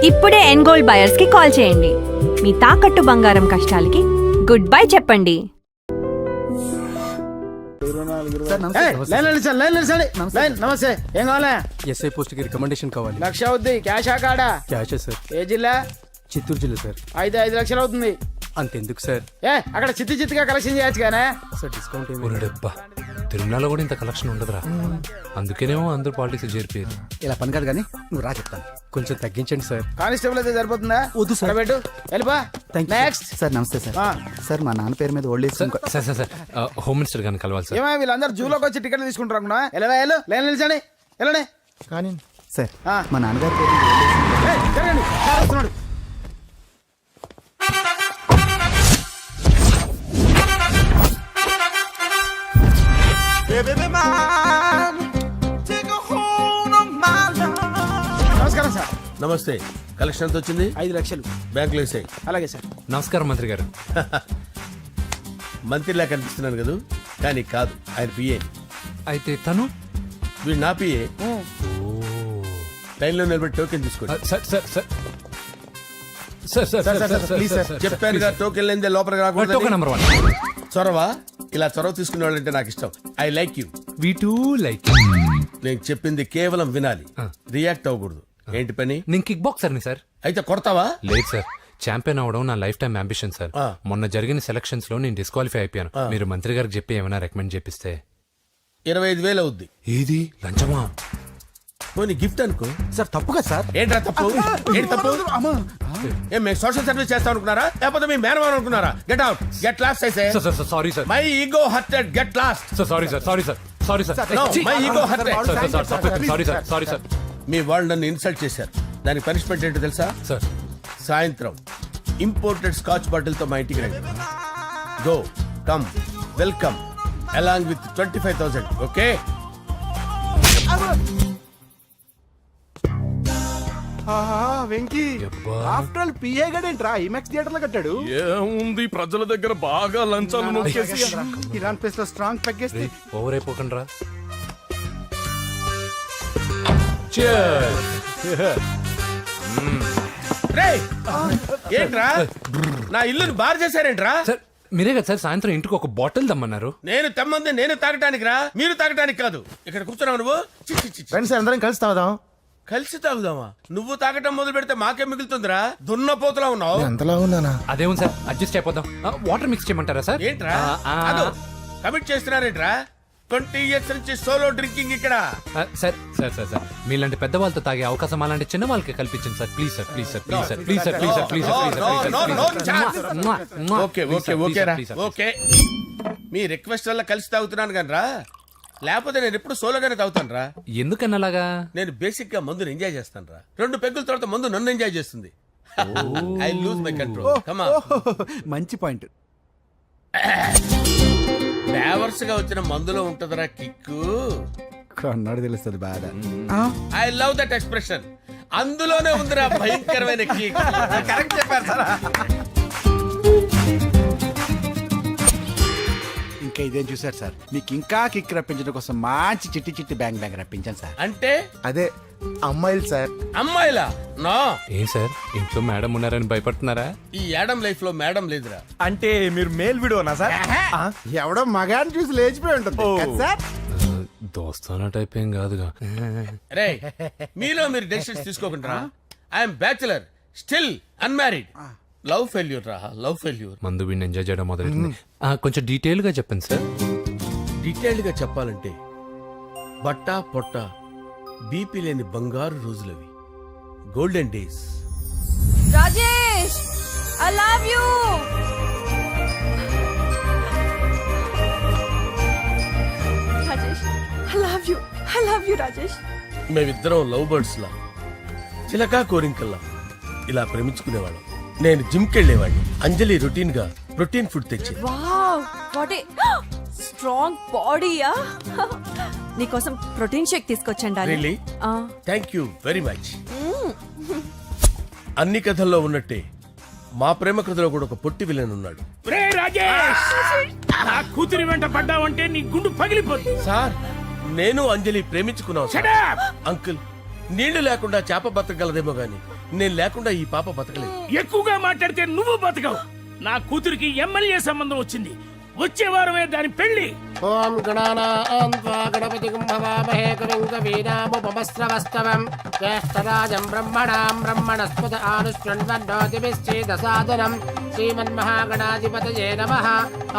ఇప్పుడే ఎన్గోల్డ్ బయర్స్ కి కాల్ చేయండి. మీ తాకట్టు బంగారం కష్టాలకి గుడ్ బై చెప్పండి. నమస్తే, ఏం కావాలా? ఎస్ఐ పోస్ట్ కి రికమెండేషన్ కావాలి. 1,00,000 అవుద్ది. క్యాషా కాడా? క్యాషే సార్. ఏ జిల్లా? చిత్తూరు జిల్లా సార్. 5 లక్షలు అవుతుంది. అంతెందుకు సార్? అక్కడ చిత్తుగా కలెక్షన్ చేయొచ్చు కానీ సార్ డిస్కౌంట్ డబ్బా తిరుమలలో కూడా ఇంత కలెక్షన్ ఉండదురా. అందుకేనేమో అందరూ పాలిటిక్స్ చేరిపోయారు. ఇలా పని కాదు కానీ నువ్వు రా చెప్తాను. కొంచెం తగ్గించండి సార్. కానిస్టేబుల్ అయితే సరిపోతుందా? వద్దు సార్. పెట్టు వెళ్ళిపా. నెక్స్ట్ సార్ నమస్తే సార్. సార్ మా నాన్న పేరు మీద old age sir sir sir home minister గారిని కలవాలి సార్. ఏమో వీళ్ళందరూ జూలోకి వచ్చి టికెట్లు తీసుకుంటారు అనుకున్నా. వెళ్ళు లైన్ నిలిచండి. వెళ్ళండి కానీ సార్ మా నాన్నగారి పేరు మీద జరగండి. సార్ వస్తున్నాడు. నమస్కారం సార్. నమస్తే. కలెక్షన్ ఎంత వచ్చింది? 5 లక్షలు. బ్యాంకులో వేసాయి. అలాగే సార్. నమస్కారం మంత్రి గారు. మంత్రిలా కనిపిస్తున్నాను కదా, కానీ కాదు, ఆయన పిఏ. అయితే తను వీడు నా పిఏ. లైన్లో నిలబడి టోకెన్ తీసుకోండి. Sir sir sir sir sir sir sir sir చెప్పాను కదా, టోకెన్ లేనిదే లోపలికి రాకూడదు. Token number 1. చొరవ, ఇలా చొరవ తీసుకునే వాళ్ళంటే నాకు ఇష్టం. I like you. We two like. నేను చెప్పింది కేవలం వినాలి, రియాక్ట్ అవ్వకూడదు. ఏంటి పని? నేను కిక్ బాక్సర్ని సార్. అయితే కొడతావా? లేదు సార్, ఛాంపియన్ అవడం నా లైఫ్ టైం అంబిషన్ సార్. మొన్న జరిగిన సెలక్షన్స్ లో నేను డిస్క్వాలిఫై అయిపోయాను. మీరు మంత్రి గారికి చెప్పి ఏమైనా రికమెండ్ చేపిస్తే. 25,000 అవుద్ది. ఏది లంచమా? పోనీ గిఫ్ట్ అనుకో. సార్ తప్పుగా సార్. ఏంట్రా తప్పు? ఏంటి తప్పు? ఏం మేము సోషల్ సర్వీస్ చేస్తాం అనుకున్నారా, లేకపోతే మీ మేనమాన్ అనుకున్నారా? Get out, get lost. అయితే sorry sir, my ego hurted, get lost. Sorry sir, sorry sir, sorry sir. No, my ego hurt. Sorry sir, sorry sir. మీ వాళ్ళు నన్ను ఇన్సల్ట్ చేశారు. దానికి పనిష్మెంట్ ఏంటో తెలుసా? సార్ సాయంత్రం ఇంపోర్టెడ్ స్కాచ్ బాటిల్ తో మా ఇంటికి రండి. Go, come, welcome along with 25,000. Okay? Venky after all PA గడేంట్రా ఇమెక్స్ థియేటర్ లో కట్టాడు. ఏముంది, ప్రజల దగ్గర బాగా లంచాలు నొక్కేసి ఇరాన్ ప్లేస్ లో స్ట్రాంగ్ పెగ్గేస్తే ఓవర్ అయిపోకండి రా. రేయ్, ఏంట్రా నా ఇల్లుని బార్ చేశారేంట్రా? సార్ మీరే కదా సార్ సాయంత్రం ఇంటికి ఒక బాటిల్ దమ్మన్నారు. నేను తెమ్మంది నేను తాగటానికి రా, మీరు తాగటానికి కాదు. ఇక్కడ కూర్చున్నావు నువ్వు. ఫ్రెండ్స్ అందరం కలిసి తాగుదాం. కలిసి తాగుదామా? నువ్వు తాగటం మొదలు పెడితే మాకే మిగులుతుందిరా. దున్నపోతులా ఉన్నావు. ఎంతలా ఉన్నానా? అదేమో సార్ అడ్జస్ట్ అయిపోదాం. వాటర్ మిక్స్ చేయమంటారా సార్? ఏంట్రా కమిట్ చేస్తున్నారేంట్రా? 20 years నుంచి సోలో డ్రింకింగ్ ఇక్కడ. సార్ సార్ సార్ సార్ మీలాంటి పెద్ద వాళ్ళతో తాగే అవకాశం అలాంటి చిన్న వాళ్ళకి కల్పించండి sir. Please sir, please sir, please sir, please sir, please sir, please sir. Okay okay okay రా, ఓకే. మీ రిక్వెస్ట్ వల్ల కలిసి తాగుతున్నాను కానీ రా, లేకపోతే నేను ఎప్పుడు సోలోగానే తాగుతాను రా. ఎందుకన్నా అలాగా? నేను బేసిక్ గా మందుని ఎంజాయ్ చేస్తాను రా. 2 పెగ్గుల తర్వాత మందు నన్ను ఎంజాయ్ చేస్తుంది. I lose my control. Come on. మంచి పాయింట్. ఫ్లేవర్స్ గా వచ్చిన మందులో ఉంటదరా కిక్కు. కన్నాడు తెలుస్తుంది బాధ. I love that expression. అందులోనే ఉందిరా భయంకరమైన కిక్. కరెక్ట్ చెప్పారు సార్. ఇంకా ఇదేం చూసారు సార్, మీకు ఇంకా కిక్ రప్పించడం కోసం మంచి చిట్టి చిట్టి బ్యాంగ్ బ్యాంగ్ రప్పించాను సార్. అంటే అదే అమ్మాయిలు సార్. అమ్మాయిలా? నో. ఏం సార్ ఇంట్లో మేడం ఉన్నారని భయపడుతున్నారా? ఈ యాడమ్ లైఫ్ లో మేడం లేదురా. అంటే మీరు మేల్ వీడియోనా సార్? ఎవడో మగాన్ని చూసి లేచిపోయి ఉంటుంది కదా సార్. దోస్తానా టైప్ ఏం కాదుగా. రే, మీలో మీరు డెసిషన్స్ తీసుకోకుండా. I'm bachelor, still unmarried. Love failure రా, లవ్ ఫెయిల్యూర్. మందు వీడిని ఎంజాయ్ చేయడం మొదలైంది. కొంచెం డీటెయిల్ గా చెప్పండి సార్. డీటెయిల్డ్ గా చెప్పాలంటే బట్టా పొట్ట బీపీ లేని బంగారు రోజులవి, golden days. Rajesh, I love you. Rajesh, I love you. I love you Rajesh. మేమిద్దరం లవ్ బర్డ్స్ లా, చిలకా కోరింకల్లా ఇలా ప్రేమించుకునేవాళ్ళం. నేను జిమ్ కెళ్ళేవాడిని. అంజలి రొటీన్ గా ప్రోటీన్ ఫుడ్ తెచ్చి. వావ్, వాట్ ఏ స్ట్రాంగ్ బాడీయా. నీకోసం ప్రోటీన్ షేక్ తీసుకొచ్చండి. Really? Thank you very much. అన్ని కథల్లో ఉన్నట్టే మా ప్రేమ కథలో కూడా ఒక పొట్టి విలన్ ఉన్నాడు. కూతురి వెంట పడ్డావంటే నీ గుండు పగిలిపోతుంది. సార్, నేను అంజలి ప్రేమించుకున్నాను. అంకుల్, నీళ్లు లేకుండా చేప బతకగలదేమో గాని నేను లేకుండా ఈ పాప బతకలేదు. ఎక్కువగా మాట్లాడితే నువ్వు బతకవు. నా కూతురికి ఎమ్మెల్యే సంబంధం వచ్చింది. వచ్చే వారమే దాని పెళ్లి. ఓం గణానాం త్వా గణపతిం భవామహే కవిం కవీనాముపమస్రవస్తవం జ్యేష్ఠరాజం బ్రహ్మణాం బ్రహ్మణస్పత ఆనుష్ణ్వన్నోతిభిశ్చేదసాదనం శ్రీమన్మహాగణాధిపతయే నమః.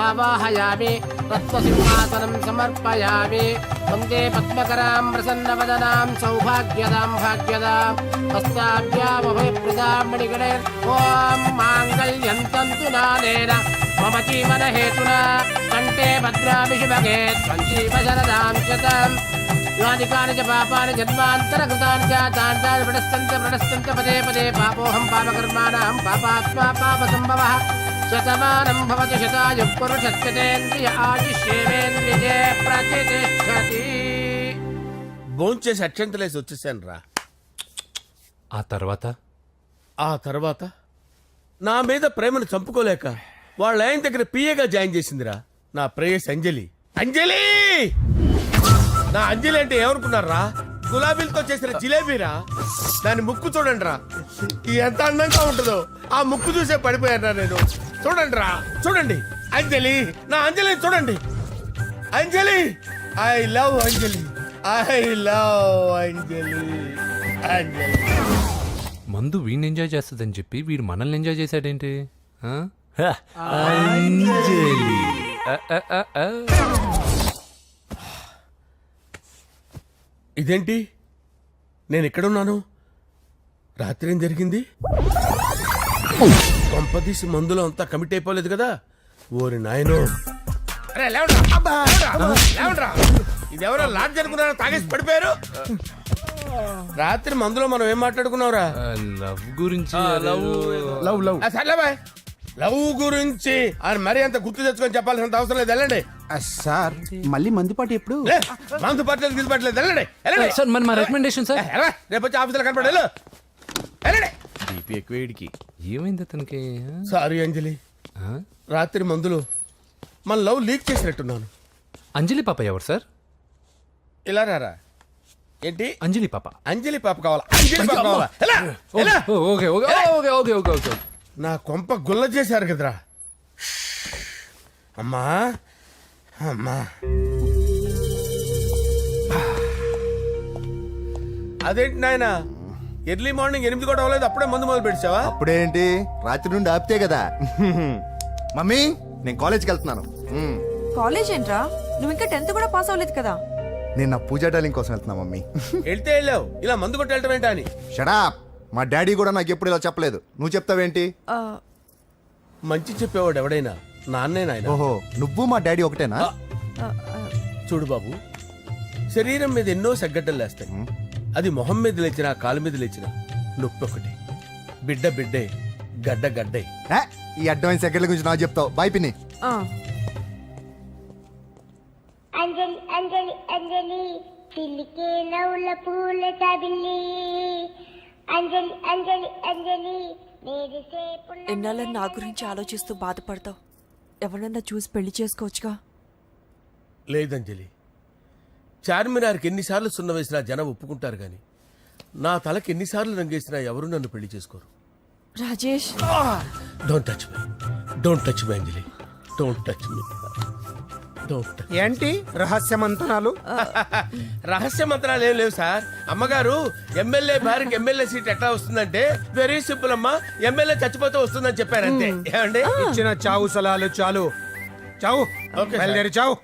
ఆవాహయామి తత్వసింహాసనం సమర్పయామి. వందే పద్మకరాం ప్రసన్నవదనాం సౌభాగ్యదాం భాగ్యదాం హస్తాభ్యామభయప్రదాం మణిగణే. ఓం మాంగళ్యం తంతు నానేన మమ జీవన హేతునా కంటే భద్రామి శుభగే సంజీవశరదాం శతం. యాని కాని చ పాపాని జన్మాంతరకృతాని చాతాని ప్రణశ్యంత పదే పదే పాపోహం పాపకర్మాణం పాపాత్మా పాపసంభవః. శతమానం భవతి శతాయుః పురుషస్యతేంద్రియ ఆయుష్యేవేంద్రియే ప్రతిష్టతి. భోంచేసి అక్షంతలేసి వచ్చేసాను రా. ఆ తర్వాత ఆ తర్వాత నా మీద ప్రేమను చంపుకోలేక వాళ్ళ ఆయన దగ్గర పిఏగా జాయిన్ చేసిందిరా నా ప్రేయస్ అంజలి. అంజలి నా అంజలి అంటే ఏమనుకున్నారా? గులాబీలతో చేసిన జిలేబీరా. దాని ముక్కు చూడండి రా, ఎంత అందంగా ఉంటుందో. ఆ ముక్కు చూసే పడిపోయారా నేను. చూడండి రా, చూడండి అంజలి, నా అంజలి చూడండి. Anjali, I love Anjali, I love Anjali. Anjali మందు వీడిని ఎంజాయ్ చేస్తుందని చెప్పి వీడు మనల్ని ఎంజాయ్ చేశాడేంటి? ఆ? ఇదేంటి, నేను ఎక్కడున్నాను? రాత్రి ఏం జరిగింది? కొంపదీసి మందులో అంతా కమిట్ అయిపోలేదు కదా? ఓరి నాయనో. అరే లేవండ్రా, అబ్బా, లేవండ్రా. ఇదెవరో లాడ్జ్ అనుకున్నారో తాగేసి పడిపోయారు. రాత్రి మందులో మనం ఏం మాట్లాడుకున్నావురా? లవ్ గురించి లవ్ లవ్ సర్లే బాయ్, లవ్ గురించి అని మరీ అంత గుర్తు తెచ్చుకొని చెప్పాల్సినంత అవసరం లేదు. వెళ్ళండి. సార్ మళ్ళీ మందుపాటి ఎప్పుడు? లే, మందు పట్టలేదు గిల్లు పట్టలేదు. వెళ్ళండి, వెళ్ళండి. సార్ మన రికమెండేషన్ సార్. ఎలా? రేపు వచ్చి ఆఫీసులో కనపడి వెళ్ళు. వెళ్ళండి. ఏమైంది అతనికి? సారీ అంజలి, ఆ? రాత్రి మందులో మన లవ్ లీక్ చేసినట్టున్నాను. అంజలి పాప ఎవరు సార్? ఇలా రారా. ఏంటి? అంజలి పాప. అంజలి పాప కావాలా? అంజలి పాప కావాలా? ఎలా? ఎలా? Okay okay okay okay okay okay. నా కొంప గుల్ల చేశారు కదరా. అమ్మా అమ్మా, అదేంటి నాయన, ఎర్లీ మార్నింగ్ 8 కూడా అవ్వలేదు, అప్పుడే మందు మొదలు పెడిచావా? అప్పుడేంటి, రాత్రి నుండి ఆపితే కదా. మమ్మీ నేను కాలేజ్కి వెళ్తున్నాను. కాలేజ్ ఏంట్రా? నువ్వు ఇంకా 10th కూడా పాస్ అవ్వలేదు కదా. నేను నా పూజా డాలింగ్ కోసం వెళ్తున్నా మమ్మీ. వెళ్తే వెళ్ళావు, ఇలా మందు కొట్టి వెళ్ళటం ఏంటా అని. షడా, మా డాడీ కూడా నాకు ఎప్పుడు ఇలా చెప్పలేదు. నువ్వు చెప్తావేంటి? మంచి చెప్పేవాడు ఎవడైనా నాన్నే నాయన. ఓహో, నువ్వు మా డాడీ ఒకటేనా? చూడు బాబు, శరీరం మీద ఎన్నో సగ్గడ్డలు లేస్తాయి. అది మొహం మీద లేచినా కాలు మీద లేచినా నొప్పి ఒకటి. బిడ్డ బిడ్డే, గడ్డ గడ్డే. ఏ, ఈ అడ్వాన్స్ సెకండ్ల గురించి నాకు చెప్తావు. బాయ్ పిన్ని. అంజలి అంజలి అంజలి చిల్లికే నవ్వుల పూల తబిల్లి. అంజలి అంజలి అంజలి ఎన్నాళ్ళని నా గురించి ఆలోచిస్తూ బాధపడతావు? ఎవరన్నా చూసి పెళ్లి చేసుకోవచ్చుగా. లేదంజలి, చార్మినార్కి ఎన్నిసార్లు సున్న వేసినా జనం ఒప్పుకుంటారు గాని నా తలకి ఎన్నిసార్లు రంగేసినా ఎవరు నన్ను పెళ్లి చేసుకోరు. Rajesh, don't touch me, don't touch me Anjali, don't touch me, don't touch. ఏంటి రహస్య మంతనాలు? రహస్య మంత్రాలు ఏం లేవు సార్. అమ్మగారు ఎమ్మెల్యే భార్యకి ఎమ్మెల్యే సీట్ ఎట్లా వస్తుందంటే వెరీ సింపుల్ అమ్మా, ఎమ్మెల్యే చచ్చిపోతే వస్తుందని చెప్పారు అంతే. ఏమండి? ఇచ్చిన చావు సలాలు చాలు. చావు. ఓకే, బయలుదేరి చావు.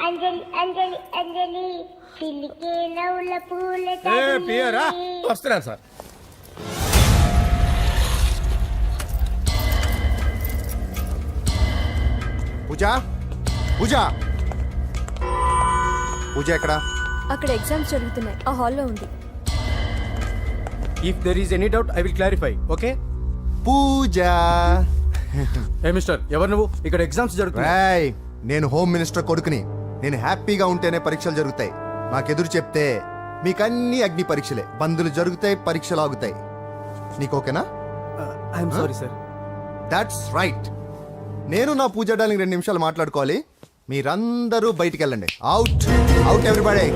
అంజలి అంజలి అంజలి చిల్లికే నవ్వుల పూల పియరా తబిల్లి. వస్తున్నాను సార్. పూజ, పూజ, పూజ ఎక్కడ? అక్కడ ఎగ్జామ్స్ జరుగుతున్నాయి, ఆ హాల్లో ఉంది. If there is any doubt I will clarify. Okay. Pooja. ఏ మిస్టర్, ఎవరు నువ్వు? ఇక్కడ ఎగ్జామ్స్ జరుగుతున్నాయి. రాయ్, నేను హోమ్ మినిస్టర్ కొడుకుని. నేను హ్యాపీగా ఉంటేనే పరీక్షలు జరుగుతాయి. నాకెదురు చెప్తే మీకన్నీ అగ్ని పరీక్షలే. బందులు జరుగుతాయి, పరీక్షలు ఆగుతాయి. నీకు ఓకేనా? I'm sorry sir. That's right. నేను నా పూజ డార్లింగ్ 2 నిమిషాలు మాట్లాడుకోవాలి. మీరందరూ బయటికి వెళ్ళండి. Out out everybody.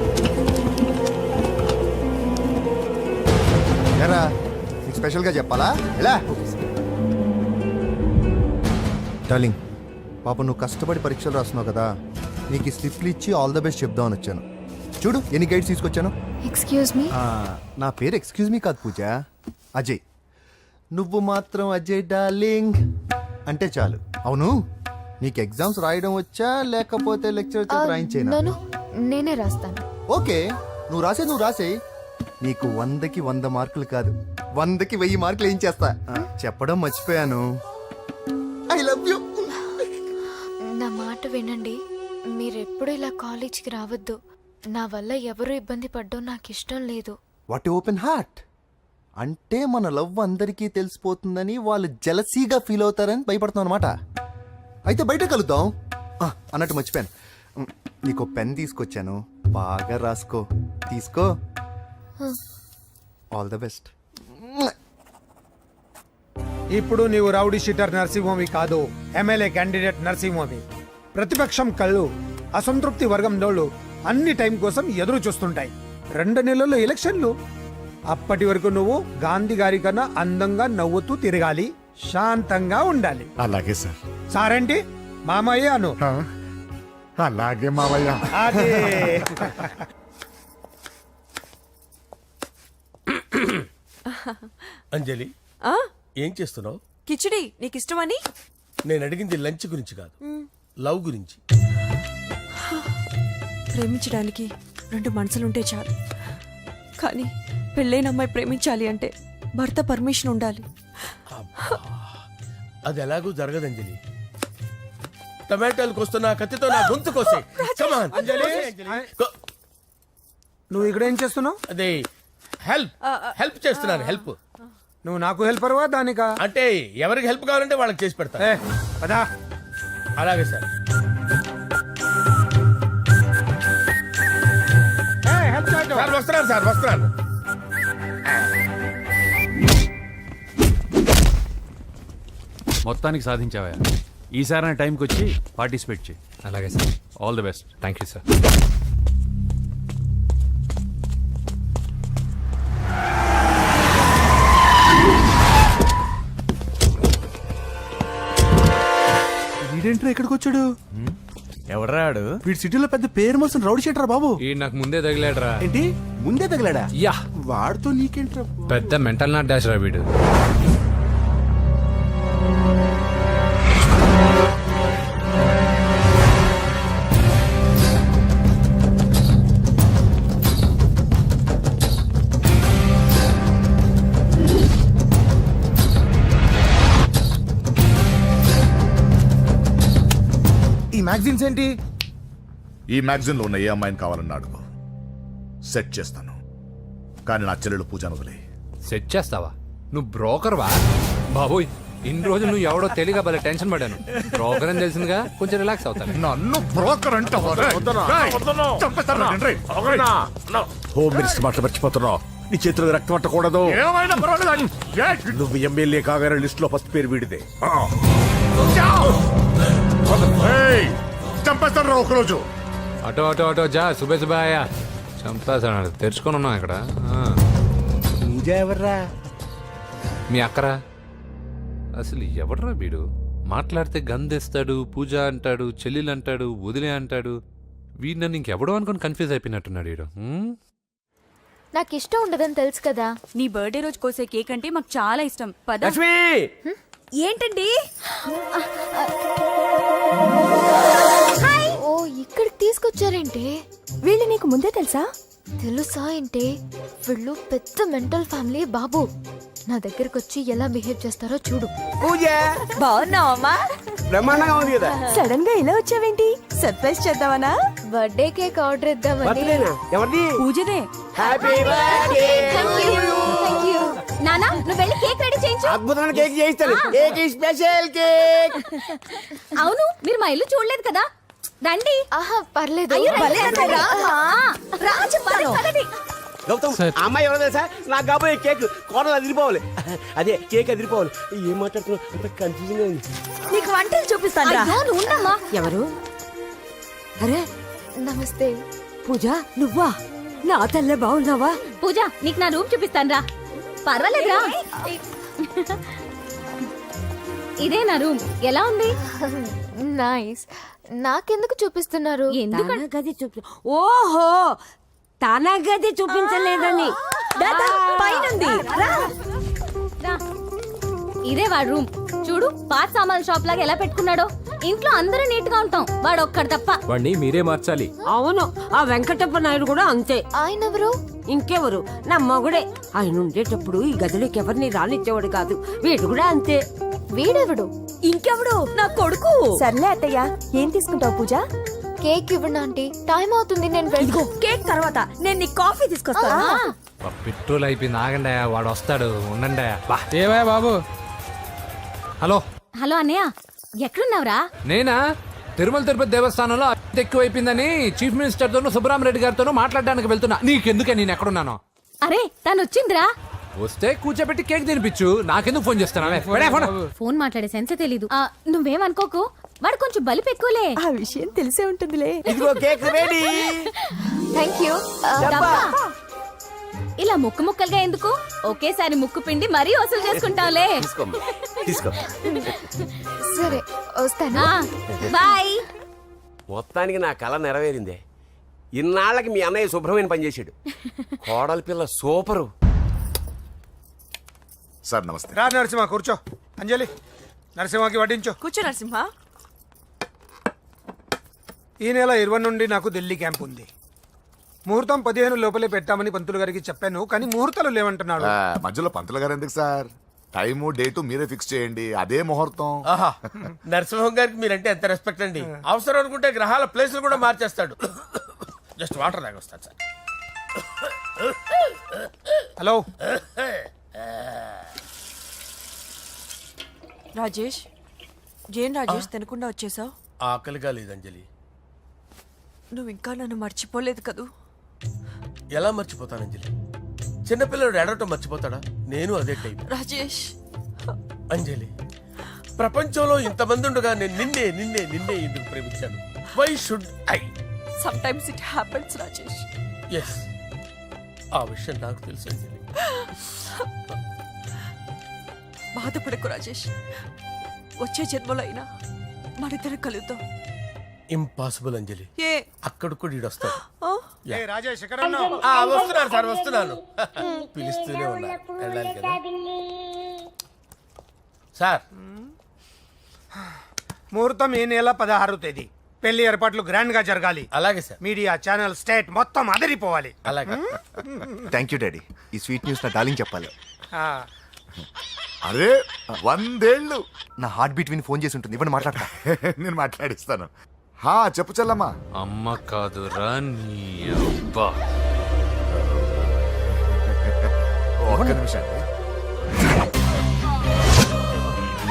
ఎరా, నీకు స్పెషల్గా చెప్పాలా ఎలా డార్లింగ్ పాప నువ్వు కష్టపడి పరీక్షలు రాస్తున్నావు కదా నీకు ఈ స్లిప్లు ఇచ్చి ఆల్ ద బెస్ట్ చెప్దామని వచ్చాను చూడు ఎన్ని గైడ్స్ తీసుకొచ్చాను ఎక్స్క్యూజ్ మీ నా పేరు ఎక్స్క్యూజ్ మీ కాదు పూజ అజయ్ నువ్వు మాత్రం అజయ్ డార్లింగ్ అంటే చాలు అవును నీకు ఎగ్జామ్స్ రాయడం వచ్చా లేకపోతే లెక్చర్ రాయించేనా నన్ను నేనే రాస్తాను ఓకే నువ్వు రాసే నీకు 100కి 100 మార్కులు కాదు 100కి 1000 మార్కులు ఏం చేస్తా చెప్పడం మర్చిపోయాను ఐ లవ్ యూ నా మాట వినండి మీరెప్పుడు ఇలా కాలేజీకి రావద్దు నా వల్ల ఎవరు ఇబ్బంది పడ్డం నాకు ఇష్టం లేదు వాట్ ఓపెన్ హార్ట్ అంటే మన లవ్ అందరికీ తెలిసిపోతుందని వాళ్ళు జలసీగా ఫీల్ అవుతారని భయపడుతున్నాం అనమాట అయితే బయట కలుద్దాం అన్నట్టు మర్చిపోయాను నీకు పెన్ తీసుకొచ్చాను బాగా రాసుకో తీసుకో ఆల్ ద బెస్ట్ ఇప్పుడు నీవు రౌడీ షీటర్ నరసింహమి కాదు ఎమ్మెల్యే క్యాండిడేట్ నరసింహమి ప్రతిపక్షం కళ్ళు అసంతృప్తి వర్గం డోళ్ళు అన్ని టైం కోసం ఎదురు చూస్తుంటాయి 2 నెలల్లో ఎలక్షన్లు అప్పటి వరకు నువ్వు గాంధీ గారి కన్నా అందంగా నవ్వుతూ తిరగాలి శాంతంగా ఉండాలి అలాగే సార్. సారేంటి మామయ్య అను అలాగే మావయ్య. అదే అంజలి ఏం చేస్తున్నావు? కిచిడి నీకు ఇష్టమని నేను అడిగింది లంచ్ గురించి కాదు, లవ్ గురించి. ప్రేమించడానికి 2 మనసులుంటే చాలు కానీ పెళ్ళైన అమ్మాయి ప్రేమించాలి అంటే భర్త పర్మిషన్ ఉండాలి. అది ఎలాగూ జరగదు అంజలి. టమాటాలకు వస్తున్న కత్తితో నా గొంతు కోసే. నువ్వు ఇక్కడ ఏం చేస్తున్నావు? అదే హెల్ప్ చేస్తున్నాను. హెల్ప్ నువ్వు నాకు హెల్పర్వా దానికా? అంటే ఎవరికి హెల్ప్ కావాలంటే వాళ్ళకి చేసి పెడతా. పదా అలాగే సార్. వస్తున్నాను సార్, వస్తున్నాను. మొత్తానికి సాధించావా? ఈసారి టైంకి వచ్చి పార్టిసిపేట్ చేయి. అలాగే sir. All the best. Thank you sir. వీడేంట్రా ఇక్కడికి వచ్చాడు? ఎవడ్రాడు? వీడి సిటీలో పెద్ద పేరు మోసం రౌడీ షీటర్ బాబు. ఈ నాకు ముందే తగిలాడరా. ఏంటి ముందే తగిలాడా? యా, వాడితో నీకేంట్రా? పెద్ద మెంటల్ నాట్ డాష్ రా వీడు. ఈ మ్యాగజైన్స్ ఏంటి? ఈ మ్యాగజైన్ లో ఉన్న ఏ అమ్మాయిని కావాలన్నా అడుగు, సెట్ చేస్తాను. కానీ నా చెల్లెలు పూజను వదిలే. సెట్ చేస్తావా? నువ్వు బ్రోకర్ వా? బాబోయ్, ఇన్ని రోజులు నువ్వు ఎవడో తెలియక భలే టెన్షన్ పడ్డాను. బ్రోకర్ అని తెలిసిందిగా కొంచెం రిలాక్స్ అవుతాను. నన్ను బ్రోకర్ అంటే హోమ్ మినిస్టర్ మాట మర్చిపోతున్నావు. నీ చేతిలో రక్తం పట్టకూడదు. నువ్వు ఎమ్మెల్యే కాగానే లిస్ట్ లో ఫస్ట్ పేరు వీడిదే. చంపేస్తాను ఒకరోజు. ఆటో ఆటో ఆటో జా సుబే సుబాయా చంపేస్తాడు. తెరుచుకొని ఉన్నాం ఇక్కడ. పూజ ఎవర్రా? మీ అక్కరా? అసలు ఎవడరా వీడు? మాట్లాడితే గంధేస్తాడు, పూజ అంటాడు, చెల్లెలు అంటాడు, వదిలే అంటాడు. వీడు నన్ను ఇంకెవడో అనుకుని కన్ఫ్యూజ్ అయిపోయినట్టున్నాడు వీడు. నాకు ఇష్టం ఉండదని తెలుసు కదా. నీ బర్త్డే రోజు కోసే కేక్ అంటే మాకు చాలా ఇష్టం. పద. ఏంటండి? ఓ ఇక్కడికి తీసుకొచ్చారేంటి? వీళ్ళు నీకు ముందే తెలుసా? తెలుసా ఏంటి? వీళ్ళు పెద్ద మెంటల్ ఫ్యామిలీ బాబు. నా దగ్గరకు వచ్చి ఎలా బిహేవ్ చేస్తారో చూడు. పూజ బాగున్నావమ్మా? బ్రహ్మాండంగా ఉంది కదా. సడన్ గా ఇలా వచ్చావేంటి? సర్ప్రైజ్ చేద్దామనా? బర్త్డే కేక్ ఆర్డర్ ఇద్దామని. ఎవరిది? పూజదే. Happy birthday. Thank you. నానా నువ్వు వెళ్ళి కేక్ రెడీ చేయించు. అద్భుతమైన కేక్ చేయిస్తాను. Cake special cake. అవును మీరు మా ఇల్లు చూడలేదు కదా. రండి. ఆహా పర్లేదు. గౌతమ్ అమ్మాయి ఎవరో తెలుసా? నాకు కాబోయే కేక్ కోడలు అదిరిపోవాలి. అదే కేక్ అదిరిపోవాలి. ఏం మాట్లాడుతున్నావు? అంత కన్ఫ్యూజన్ గా ఉంది. నీకు వంటలు చూపిస్తాను. ఎవరు? అరే నమస్తే. పూజ నువ్వా? నా తల్లే బాగున్నావా? పూజ నీకు నా రూమ్ చూపిస్తాను రా. పర్వాలేదురా. ఇదే నా రూమ్. ఎలా ఉంది? నైస్. నాకెందుకు చూపిస్తున్నారు? ఎందుకంటే గది చూపి. ఓహో, తన గది చూపించలేదని పైనుంది. ఇదే వాడు రూమ్. చూడు, పాత సామాన్ షాప్ లాగా ఎలా పెట్టుకున్నాడో. ఇంట్లో అందరూ నీట్ గా ఉంటాం, వాడు ఒక్కడు తప్ప. వాడిని మీరే మార్చాలి. అవును, ఆ వెంకటప్ప నాయుడు కూడా అంతే. ఆయన ఎవరు? ఇంకెవరు, నా మొగుడే. ఆయన ఉండేటప్పుడు ఈ గదిలోకి ఎవరిని రానిచ్చేవాడు కాదు. వీడు కూడా అంతే. వీడెవడు? ఇంకెవడు, నా కొడుకు. సర్లే అత్తయ్య, ఏం తీసుకుంటావు పూజ? కేక్ ఇవ్వండి ఆంటీ, టైం అవుతుంది. నేను ఇదిగో కేక్ తర్వాత నేను నీ కాఫీ తీసుకొస్తాను. పెట్రోల్ అయిపోయింది, ఆగండి, వాడు వస్తాడు, ఉండండి. ఏమయ్యా బాబు? హలో హలో అన్నయ్య, ఎక్కడున్నావురా? నేనా తిరుమల తిరుపతి దేవస్థానంలో అత్యంత ఎక్కువైపోయిందని చీఫ్ మినిస్టర్ తోనూ సుబ్బరామరెడ్డి గారితోనూ మాట్లాడడానికి వెళ్తున్నా. నీకెందుకే నేను ఎక్కడున్నాను? అరే, తను వచ్చిందిరా. వస్తే కూర్చోబెట్టి కేక్ తినిపించు, నాకెందుకు ఫోన్ చేస్తానా? ఫోన్ మాట్లాడే సెన్సే తెలీదు. నువ్వేమనుకోకు, వాడు కొంచెం బలిపు ఎక్కువలే. ఆ విషయం తెలిసే ఉంటుందిలే. ఇదిగో కేక్ రెడీ. Thank you. ఇలా ముక్కు ముక్కలుగా ఎందుకు? ఒకేసారి ముక్కు పిండి మరీ వసూలు చేసుకుంటావులే. తీసుకో. సరే, వస్తానా. బాయ్. మొత్తానికి నా కళ నెరవేరిందే. ఇన్నాళ్ళకి మీ అన్నయ్య శుభ్రమైన పనిచేసాడు. కోడలి పిల్ల సూపరు. సార్ నమస్తే. రా నరసింహ, కూర్చో. అంజలి, నరసింహకి వడ్డించు. కూర్చో నరసింహ. ఈ నెల 20 నుండి నాకు ఢిల్లీ క్యాంప్ ఉంది. ముహూర్తం 15 లోపలే పెట్టామని పంతులు గారికి చెప్పాను, కానీ ముహూర్తాలు లేవంటున్నాడు. మధ్యలో పంతులు గారు ఎందుకు సార్? టైము డేటు మీరే ఫిక్స్ చేయండి, అదే ముహూర్తం. ఆహా, నరసింహం గారికి మీరంటే ఎంత రెస్పెక్ట్ అండి. అవసరం అనుకుంటే గ్రహాల ప్లేసులు కూడా మార్చేస్తాడు. జస్ట్ వాటర్ తాగొస్తాడు సార్. హలో రాజేష్, ఏం రాజేష్ తినకుండా వచ్చేసావు? ఆకలిగా లేదు అంజలి. నువ్వు ఇంకా నన్ను మర్చిపోలేదు కదూ? ఎలా మర్చిపోతాను అంజలి? చిన్నపిల్లడు ఏడవటం మర్చిపోతాడా? నేను అదే టైప్. రాజేష్, అంజలి, ప్రపంచంలో ఇంతమంది ఉండగా నేను నిన్నే నిన్నే నిన్నే ఎందుకు ప్రేమించాను? Why should I? Sometimes it happens Rajesh. Yes, ఆ విషయం నాకు తెలుసు అంజలి. బాధపడకు రాజేష్, వచ్చే జన్మలో అయినా మనిద్దరం కలుద్దాం. ఇంపాసిబుల్ అంజలి. ఏ అక్కడ కూడా ఈడొస్తాడు. ఏ రాజేష్, ఎక్కడ ఉన్నావు? వస్తున్నాను సార్, వస్తున్నాను. పిలుస్తూనే ఉన్నారు, వెళ్ళాలి కదా సార్. ముహూర్తం ఈ నెల 16వ తేదీ. పెళ్లి ఏర్పాట్లు గ్రాండ్ గా జరగాలి. అలాగే సార్. మీడియా, ఛానల్, స్టేట్ మొత్తం అదిరిపోవాలి. అలాగే. Thank you daddy. ఈ స్వీట్ న్యూస్ నా డార్లింగ్ చెప్పాలి. ఆ, అరే 100 ఏళ్ళు. నా హార్ట్ బీట్ విని ఫోన్ చేసి ఉంటుంది, ఇవ్వండి మాట్లాడతా. నేను మాట్లాడిస్తాను. చెప్పు చెల్లమ్మా. అమ్మ కాదురా నీ అబ్బా. ఒక్క నిమిషం.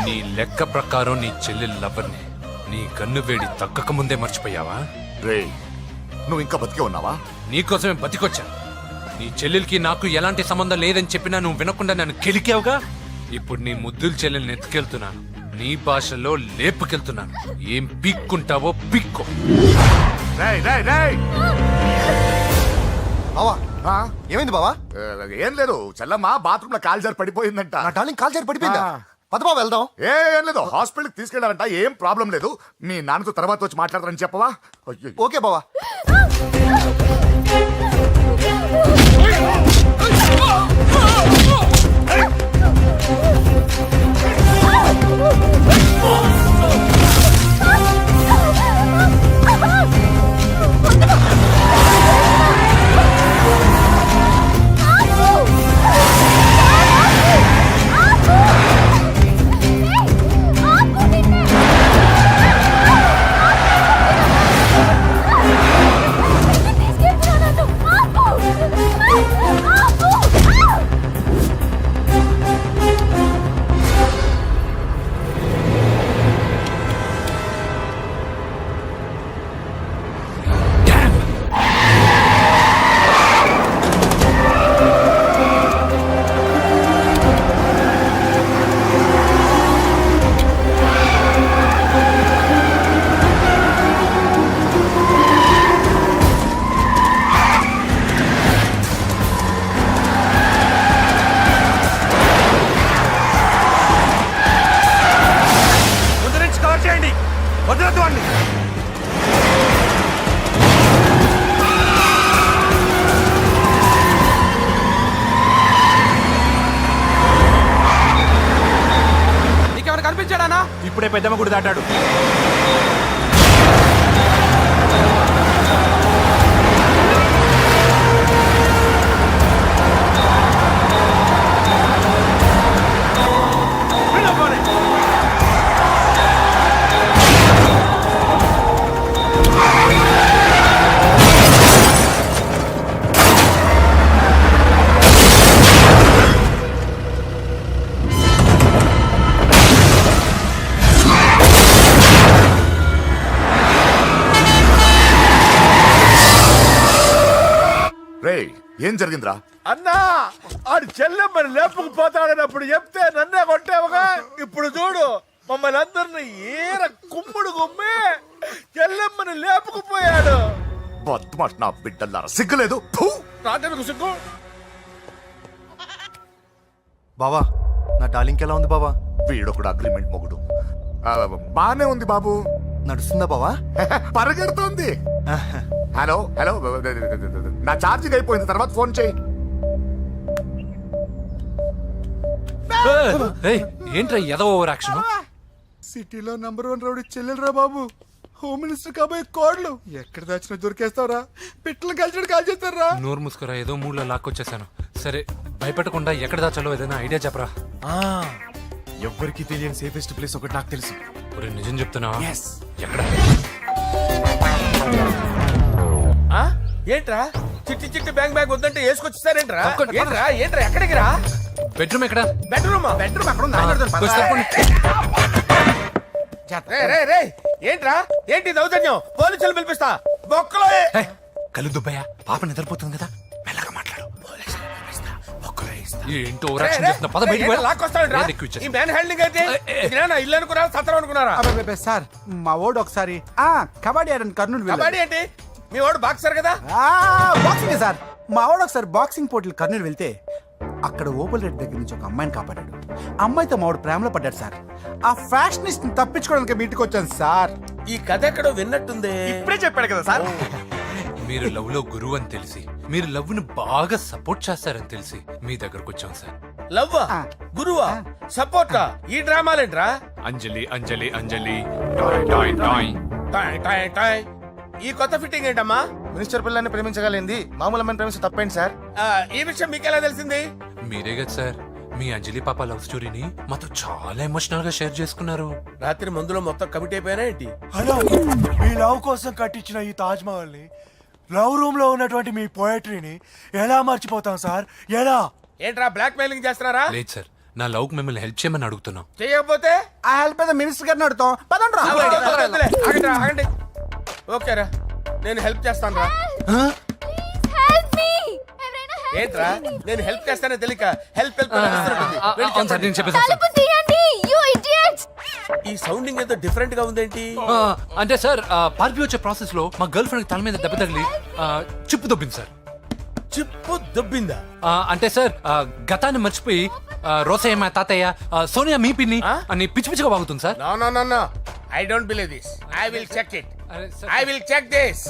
నీ లెక్క ప్రకారం నీ చెల్లెలు లవర్ని నీ కన్ను వేడి తగ్గక ముందే మర్చిపోయావా? రే, నువ్వు ఇంకా బతికే ఉన్నావా? నీకోసమే బతికొచ్చాను. నీ చెల్లెలకి నాకు ఎలాంటి సంబంధం లేదని చెప్పినా నువ్వు వినకుండా నన్ను కెలికావుగా. ఇప్పుడు నీ ముద్దుల చెల్లెల్ని ఎత్తుకెళ్తున్నాను, నీ భాషలో లేపుకెళ్తున్నాను. ఏం పీక్కుంటావో పీక్కో. రేయ్, రేయ్, రేయ్. బావా, ఏమైంది బావా? ఏం లేదు, చెల్లమ్మ బాత్రూమ్ లో కాలు జారి పడిపోయిందంట. నా డార్లింగ్ కాల్ చేరి పడిపోయిందా? పద బావ వెళ్దాం. ఏం లేదు, హాస్పిటల్కి తీసుకెళ్ళారంట. ఏం ప్రాబ్లం లేదు. మీ నాన్నతో తర్వాత వచ్చి మాట్లాడతారని చెప్పవా? ఓకే బావా. ఆపు! ఆపండి. నీకెవరు కనిపించాడానా? ఇప్పుడే పెద్దమ్మ గుడి దాటాడు. రేయ్ ఏం జరిగిందిరా? అన్నా ఆడు చెల్లెమ్మని లేపుకుపోతాడన్నప్పుడు చెప్తే నన్నే కొట్టావుగా. ఇప్పుడు చూడు మమ్మల్ని అందరిని ఏర కుమ్ముడు గుమ్మి చెల్లెమ్మని లేపుకుపోయాడు. బద్మాష్ నా బిడ్డల్లారా, సిగ్గులేదు? ఫు! నాకెందుకు సిగ్గు? బావా నా డార్లింగ్ ఎలా ఉంది బావా? వీడొకడు అగ్రిమెంట్ మొగుడు. బానే ఉంది బాబు. నడుస్తుందా బావా? పరిగెడుతోంది. హలో హలో, నా ఛార్జింగ్ అయిపోయింది, తర్వాత ఫోన్ చేయి. ఏంట్రా ఎదో ఓవర్ యాక్షన్? సిటీలో నంబర్ 1 రౌడీ చెల్లెలరా బాబు. హోమ్ మినిస్టర్ కాబోయే కోడ్లు ఎక్కడ దాచినా దొరికేస్తావరా? పిట్టలు కలిసి కాల్ చేస్తారా? నోరు మూసుకురా, ఏదో మూడ్లో లాక్కొచ్చేసాను. సరే భయపెట్టకుండా ఎక్కడ దాచాలో ఏదైనా ఐడియా చెప్పరా. ఎవ్వరికి తెలియని సేఫెస్ట్ ప్లేస్ ఒకటి నాకు తెలుసు. ఒరే నిజం చెప్తున్నా? ఎక్కడ? ఆ? ఏంట్రా చిట్టి చిట్టి బ్యాంక్ బ్యాగ్ వద్దంటే వేసుకొచ్చేసారేంట్రా? తప్పకుండా. ఏంట్రా ఏంట్రా ఎక్కడికి రా? బెడ్రూమ్ ఎక్కడ? బెడ్రూమ్ అక్కడ ఉంది. కొంచెం తప్పండి. రే ఏంట్రా ఏంటి దౌర్జన్యం? పోలీసులు పిలిపిస్తా. బొక్కలో హే, కళ్ళు దుబ్బయ్య, పాప నిద్రపోతుంది కదా, మెల్లగా మాట్లాడు. ఏంటో ఓవర్ యాక్షన్ చేస్తున్నా, పద బయటికి వెళ్ళు. లాక్కొస్తాడు ఏది ఎక్కువ ఇచ్చేసి. ఈ మ్యాన్ హ్యాండింగ్ అయితే ఇదేనా ఇల్లు అనుకున్నారా సత్రం అనుకున్నారా? సార్ మా ఓడు ఒకసారి కబడ్డీ ఆడని కర్నూలు కబడ్డీ ఏంటి? మీ వాడు బాక్సర్ కదా? Boxing sir. మా వాడు ఒకసారి బాక్సింగ్ పోటీలు కర్నూలు వెళ్తే అక్కడ ఓపెల్ రెడ్డి దగ్గర నుంచి ఒక అమ్మాయిని కాపాడాడు. అమ్మాయితో మా వాడు ప్రేమలో పడ్డాడు సార్. ఆ ఫ్యాషనిస్ట్ తప్పించుకోవడానికి మీ ఇంటికి వచ్చాను సార్. ఈ కథ ఎక్కడో విన్నట్టుంది. ఇప్పుడే చెప్పాడు కదా సార్. మీరు లవ్ లో గురువు అని తెలిసి, మీరు లవ్ ను బాగా సపోర్ట్ చేస్తారని తెలిసి మీ దగ్గరకు వచ్చాం సార్. లవ్వా గురువా సపోర్టా? ఈ డ్రామాలేంట్రా? అంజలి అంజలి అంజలి టాయ్ టాయ్ టాయ్. టాయ్ టాయ్ టాయ్. ఈ కొత్త ఫిట్టింగ్ ఏంటమ్మా? మినిస్టర్ పిల్లని ప్రేమించగలిగింది మామూలు అమ్మని ప్రేమించి తప్పేంటి సార్? ఈ విషయం మీకెలా తెలిసింది? మీరే కదా సార్ మీ అంజలి పాప లవ్ స్టోరీని మాతో చాలా ఎమోషనల్ గా షేర్ చేసుకున్నారు. రాత్రి మందులో మొత్తం కమిట్ అయిపోయినా ఏంటి? హలో, మీ లవ్ కోసం కట్టించిన ఈ తాజ్ మహల్ ని, లవ్ రూమ్ లో ఉన్నటువంటి మీ పోయట్రీని ఎలా మర్చిపోతాం సార్? ఎలా? ఏంట్రా బ్లాక్ మెయిలింగ్ చేస్తున్నారా? లేదు సార్, నా లవ్ కు మిమ్మల్ని హెల్ప్ చేయమని అడుగుతున్నాం. చేయకపోతే ఆ హెల్ప్ అయితే మినిస్టర్ గారిని అడుగుతాం. పదండ్రా. వద్దులే, ఆగండి. ఓకేరా, నేను హెల్ప్ చేస్తాను రా. ఏంట్రా నేను హెల్ప్ చేస్తానే తెలియక హెల్ప్ అవును సార్, నేను చెప్పేసాను సార్. ఈ సౌండింగ్ ఏదో డిఫరెంట్ గా ఉందేంటి? అంటే సార్ పార్టీ వచ్చే ప్రాసెస్ లో మా గర్ల్ ఫ్రెండ్ తల మీద దెబ్బ తగిలి చిప్పు దొబ్బింది సార్. చిప్పు దొబ్బిందా? అంటే సార్ గతాన్ని మర్చిపోయి రోసయ్య మా తాతయ్య, సోనియా మీ పిన్ని అని పిచ్చి పిచ్చిగా వాగుతుంది sir. No I don't believe this. I will check it. అరే sir, I will check this.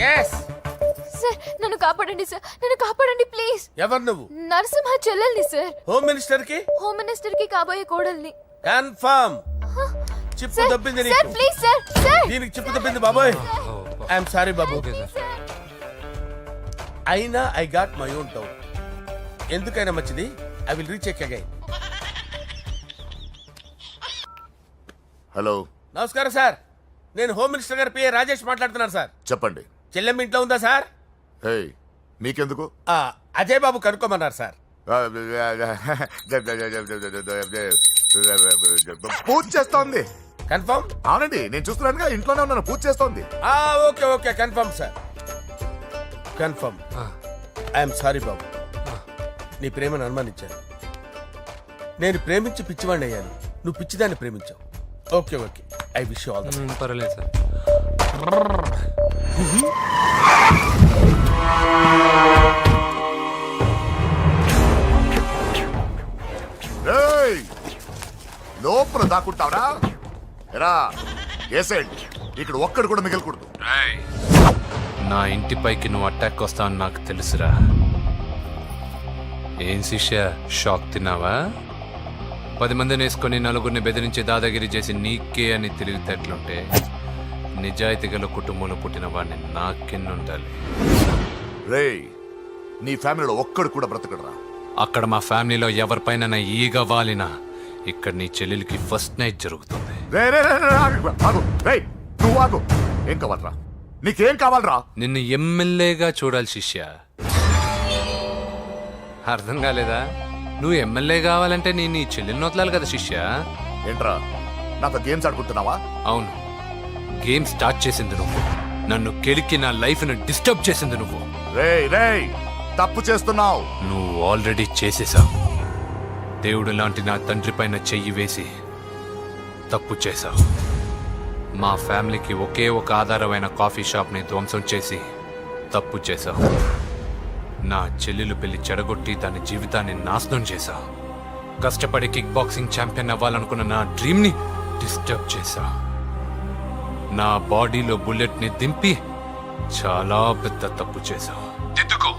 yes sir నన్ను కాపాడండి సార్, నన్ను కాపాడండి ప్లీజ్. ఎవరు నువ్వు? నరసింహ చెల్లెల్ని సార్. హోమ్ మినిస్టర్ కి హోమ్ మినిస్టర్ కి కాబోయే కోడల్ని. కన్ఫర్మ్ చిప్పు సార్ దొబ్బింది సార్ నీకు. Please sir. సార్ దీనికి చిప్పు దొబ్బింది బాబోయ్. ఐఎమ్ సారీ బాబు. Okay sir. అయినా I got my own doubt. ఎందుకైనా మంచిది, I will recheck again. Hello, నమస్కారం సార్, నేను హోమ్ మినిస్టర్ గారి పిఏ రాజేష్ మాట్లాడుతున్నాను సార్. చెప్పండి. చెల్లెమ్మ ఇంట్లో ఉందా సార్? హే, మీకెందుకు? అజయ్ బాబు కనుక్కోమన్నారు సార్. పూజ చేస్తోంది. కన్ఫర్మ్? అవునండి, నేను చూస్తున్నానుగా, ఇంట్లోనే ఉన్నాను, పూజ చేస్తోంది. Okay confirm sir, confirm. I'm sorry బాబు, నీ ప్రేమను అనుమానించాను. నేను ప్రేమించి పిచ్చివాడిని అయ్యాను, నువ్వు పిచ్చిదాన్ని ప్రేమించావు. Okay I wish you all the best. పర్వాలేదు సార్. లోపల దాక్కుంటావరా? ఎరా ఏసేయండి. ఇక్కడ ఒక్కడు కూడా మిగలకూడదు. నా ఇంటిపైకి నువ్వు అటాక్ వస్తావని నాకు తెలుసురా. ఏం శిష్య, షాక్ తిన్నావా? 10 మందిని వేసుకొని నలుగురిని బెదిరించి దాదాగిరి చేసి నీకే అని తెలివితేటలుంటే నిజాయితీ గల కుటుంబంలో పుట్టిన వాడిని నాకెన్నుండాలి. రేయ్, నీ ఫ్యామిలీలో ఒక్కడు కూడా బ్రతకడరా. అక్కడ మా ఫ్యామిలీలో ఎవరిపైన ఈగ వాలినా ఇక్కడ నీ చెల్లెలికి ఫస్ట్ నైట్ జరుగుతుంది. రేయ్, నువ్వు ఆగు. ఏం కావాలరా? నీకేం కావాలరా? నిన్ను ఎమ్మెల్యేగా చూడాలి శిష్య. అర్థం కాలేదా? నువ్వు ఎమ్మెల్యే కావాలంటే నేను నీ చెల్లెల్ని వదలాలి కదా శిష్య. ఏంట్రా, నాతో గేమ్స్ ఆడుకుంటున్నావా? అవును, గేమ్ స్టార్ట్ చేసింది నువ్వు. నన్ను కెలికి నా లైఫ్ను డిస్టర్బ్ చేసింది నువ్వు. రేయ్ రేయ్, తప్పు చేస్తున్నావు. నువ్వు ఆల్రెడీ చేసేసావు. దేవుడు లాంటి నా తండ్రి పైన చెయ్యి వేసి తప్పు చేశావు. మా ఫ్యామిలీకి ఒకే ఒక ఆధారమైన కాఫీ షాప్ని ధ్వంసం చేసి తప్పు చేశావు. నా చెల్లెలు పెళ్లి చెడగొట్టి దాని జీవితాన్ని నాశనం చేశావు. కష్టపడి కిక్ బాక్సింగ్ ఛాంపియన్ అవ్వాలనుకున్న నా డ్రీమ్ని డిస్టర్బ్ చేశావు. నా బాడీలో బుల్లెట్ని దింపి చాలా పెద్ద తప్పు చేశావు. దిద్దుకో,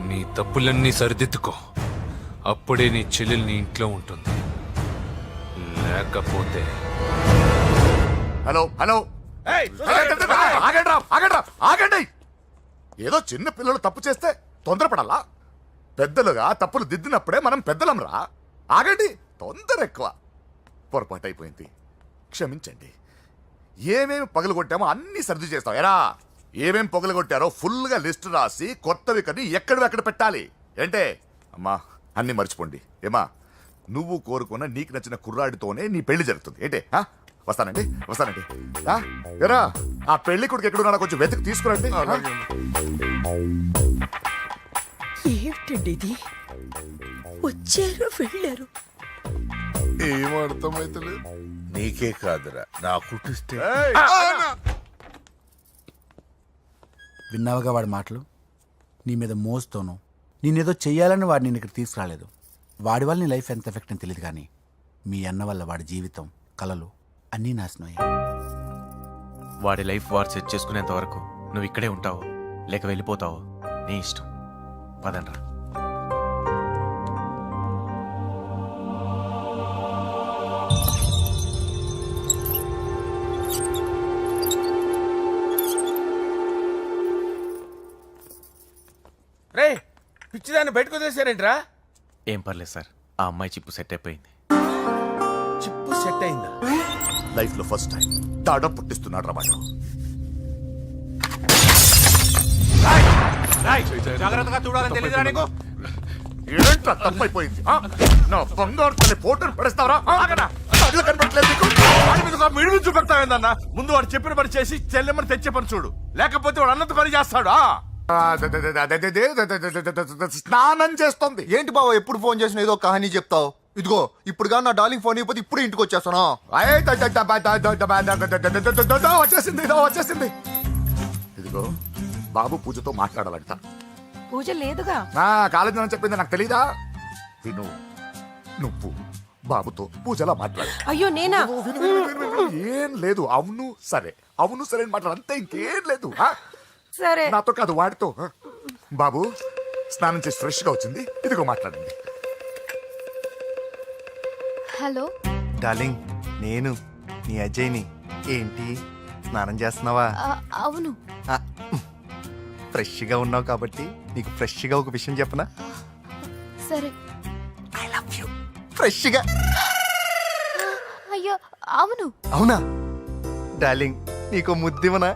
నీ తప్పులన్నీ సరిదిద్దుకో. అప్పుడే నీ చెల్లెలు నీ ఇంట్లో ఉంటుంది. లేకపోతే హలో హలో, ఆగండి. ఏదో చిన్న పిల్లలు తప్పు చేస్తే తొందరపడాలా? పెద్దలుగా తప్పులు దిద్దినప్పుడే మనం పెద్దలంరా. ఆగండి, తొందర ఎక్కువ. పొరపాటు అయిపోయింది, క్షమించండి. ఏమేమి పగలగొట్టామో అన్ని సర్ది చేస్తాం. ఎరా, ఏమేం పగలగొట్టారో ఫుల్గా లిస్ట్ రాసి కొత్తవి కని ఎక్కడ పెట్టాలి. ఏంటే అమ్మా, అన్ని మర్చిపోండి. ఏమా, నువ్వు కోరుకున్న నీకు నచ్చిన కుర్రాడితోనే నీ పెళ్లి జరుగుతుంది. ఏంటే వస్తానండి. ఎరా, ఆ పెళ్లి కొడుకు ఎక్కడున్నా కొంచెం వెతికి తీసుకురండి. ఏమిటండి ఇది? వచ్చారు వెళ్ళారు. ఏం అర్థమైతలేదు. నీకే కాదురా, నా కుట్టిస్తే. విన్నావుగా వాడి మాటలు? నీ మీద మోస్తోను నేనేదో చెయ్యాలని వాడు నేను ఇక్కడ తీసుకురాలేదు. వాడి వల్ల నీ లైఫ్ ఎంత ఎఫెక్ట్ అని తెలియదు, కానీ మీ అన్న వల్ల వాడి జీవితం, కలలు అన్నీ నాశనం అయ్యాయి. వాడి లైఫ్ వాడు సెట్ చేసుకునేంత వరకు నువ్వు ఇక్కడే ఉంటావు, లేక వెళ్ళిపోతావు, నీ ఇష్టం. పదండ్రా. రే, పిచ్చిదాన్ని బయటకు వదిలేశారేంట్రా? ఏం పర్లేదు సార్, ఆ అమ్మాయి చిప్పు సెట్ అయిపోయింది. చిప్పు సెట్ అయిందా? లైఫ్ లో ఫస్ట్ టైం తాడ పుట్టిస్తున్నాడు రా వాడు. జాగ్రత్తగా చూడాలని తెలియదురా నీకు? ఏంట్రా తప్పైపోయింది? నా బంగారు తల్లి ఫోటోలు పడేస్తావరా? కళ్ళు కనపడలేదు నీకు? వాడి మీద ఒక మిడుగు చూపెడతావేందన్నా? ముందు వాడు చెప్పిన పని చేసి చెల్లెమ్మని తెచ్చే పని చూడు, లేకపోతే వాడు అన్నంత పని చేస్తాడు. స్నానం చేస్తుంది. ఏంటి బావ ఎప్పుడు ఫోన్ చేసిన ఏదో కహానీ చెప్తావు? ఇదిగో ఇప్పుడు నా డార్లింగ్ ఫోన్ అయిపోతే ఇప్పుడు ఇంటికి వచ్చేస్తాను. వచ్చేసింది. ఇదిగో బాబు పూజతో మాట్లాడాలంట. పూజ లేదుగా. కాలేజీ అని చెప్పింది నాకు తెలీదా? విను, నువ్వు బాబుతో పూజలా మాట్లాడు. అయ్యో నేనా? ఏం లేదు. అవును సరే అని మాట్లాడు, అంతే, ఇంకేం లేదు. సరే, నాతో కాదు వాడితో. బాబు స్నానం చేసి ఫ్రెష్ గా వచ్చింది, ఇదిగో మాట్లాడండి. హలో డార్లింగ్, నేను నీ అజయ్ని. ఏంటి స్నానం చేస్తున్నావా? అవును. ఫ్రెష్గా ఉన్నావు కాబట్టి నీకు ఫ్రెష్గా ఒక విషయం చెప్పనా? సరే. I love you. ఫ్రెష్గా. అయ్యో అవును. అవునా డార్లింగ్, నీకు ముద్దివనా?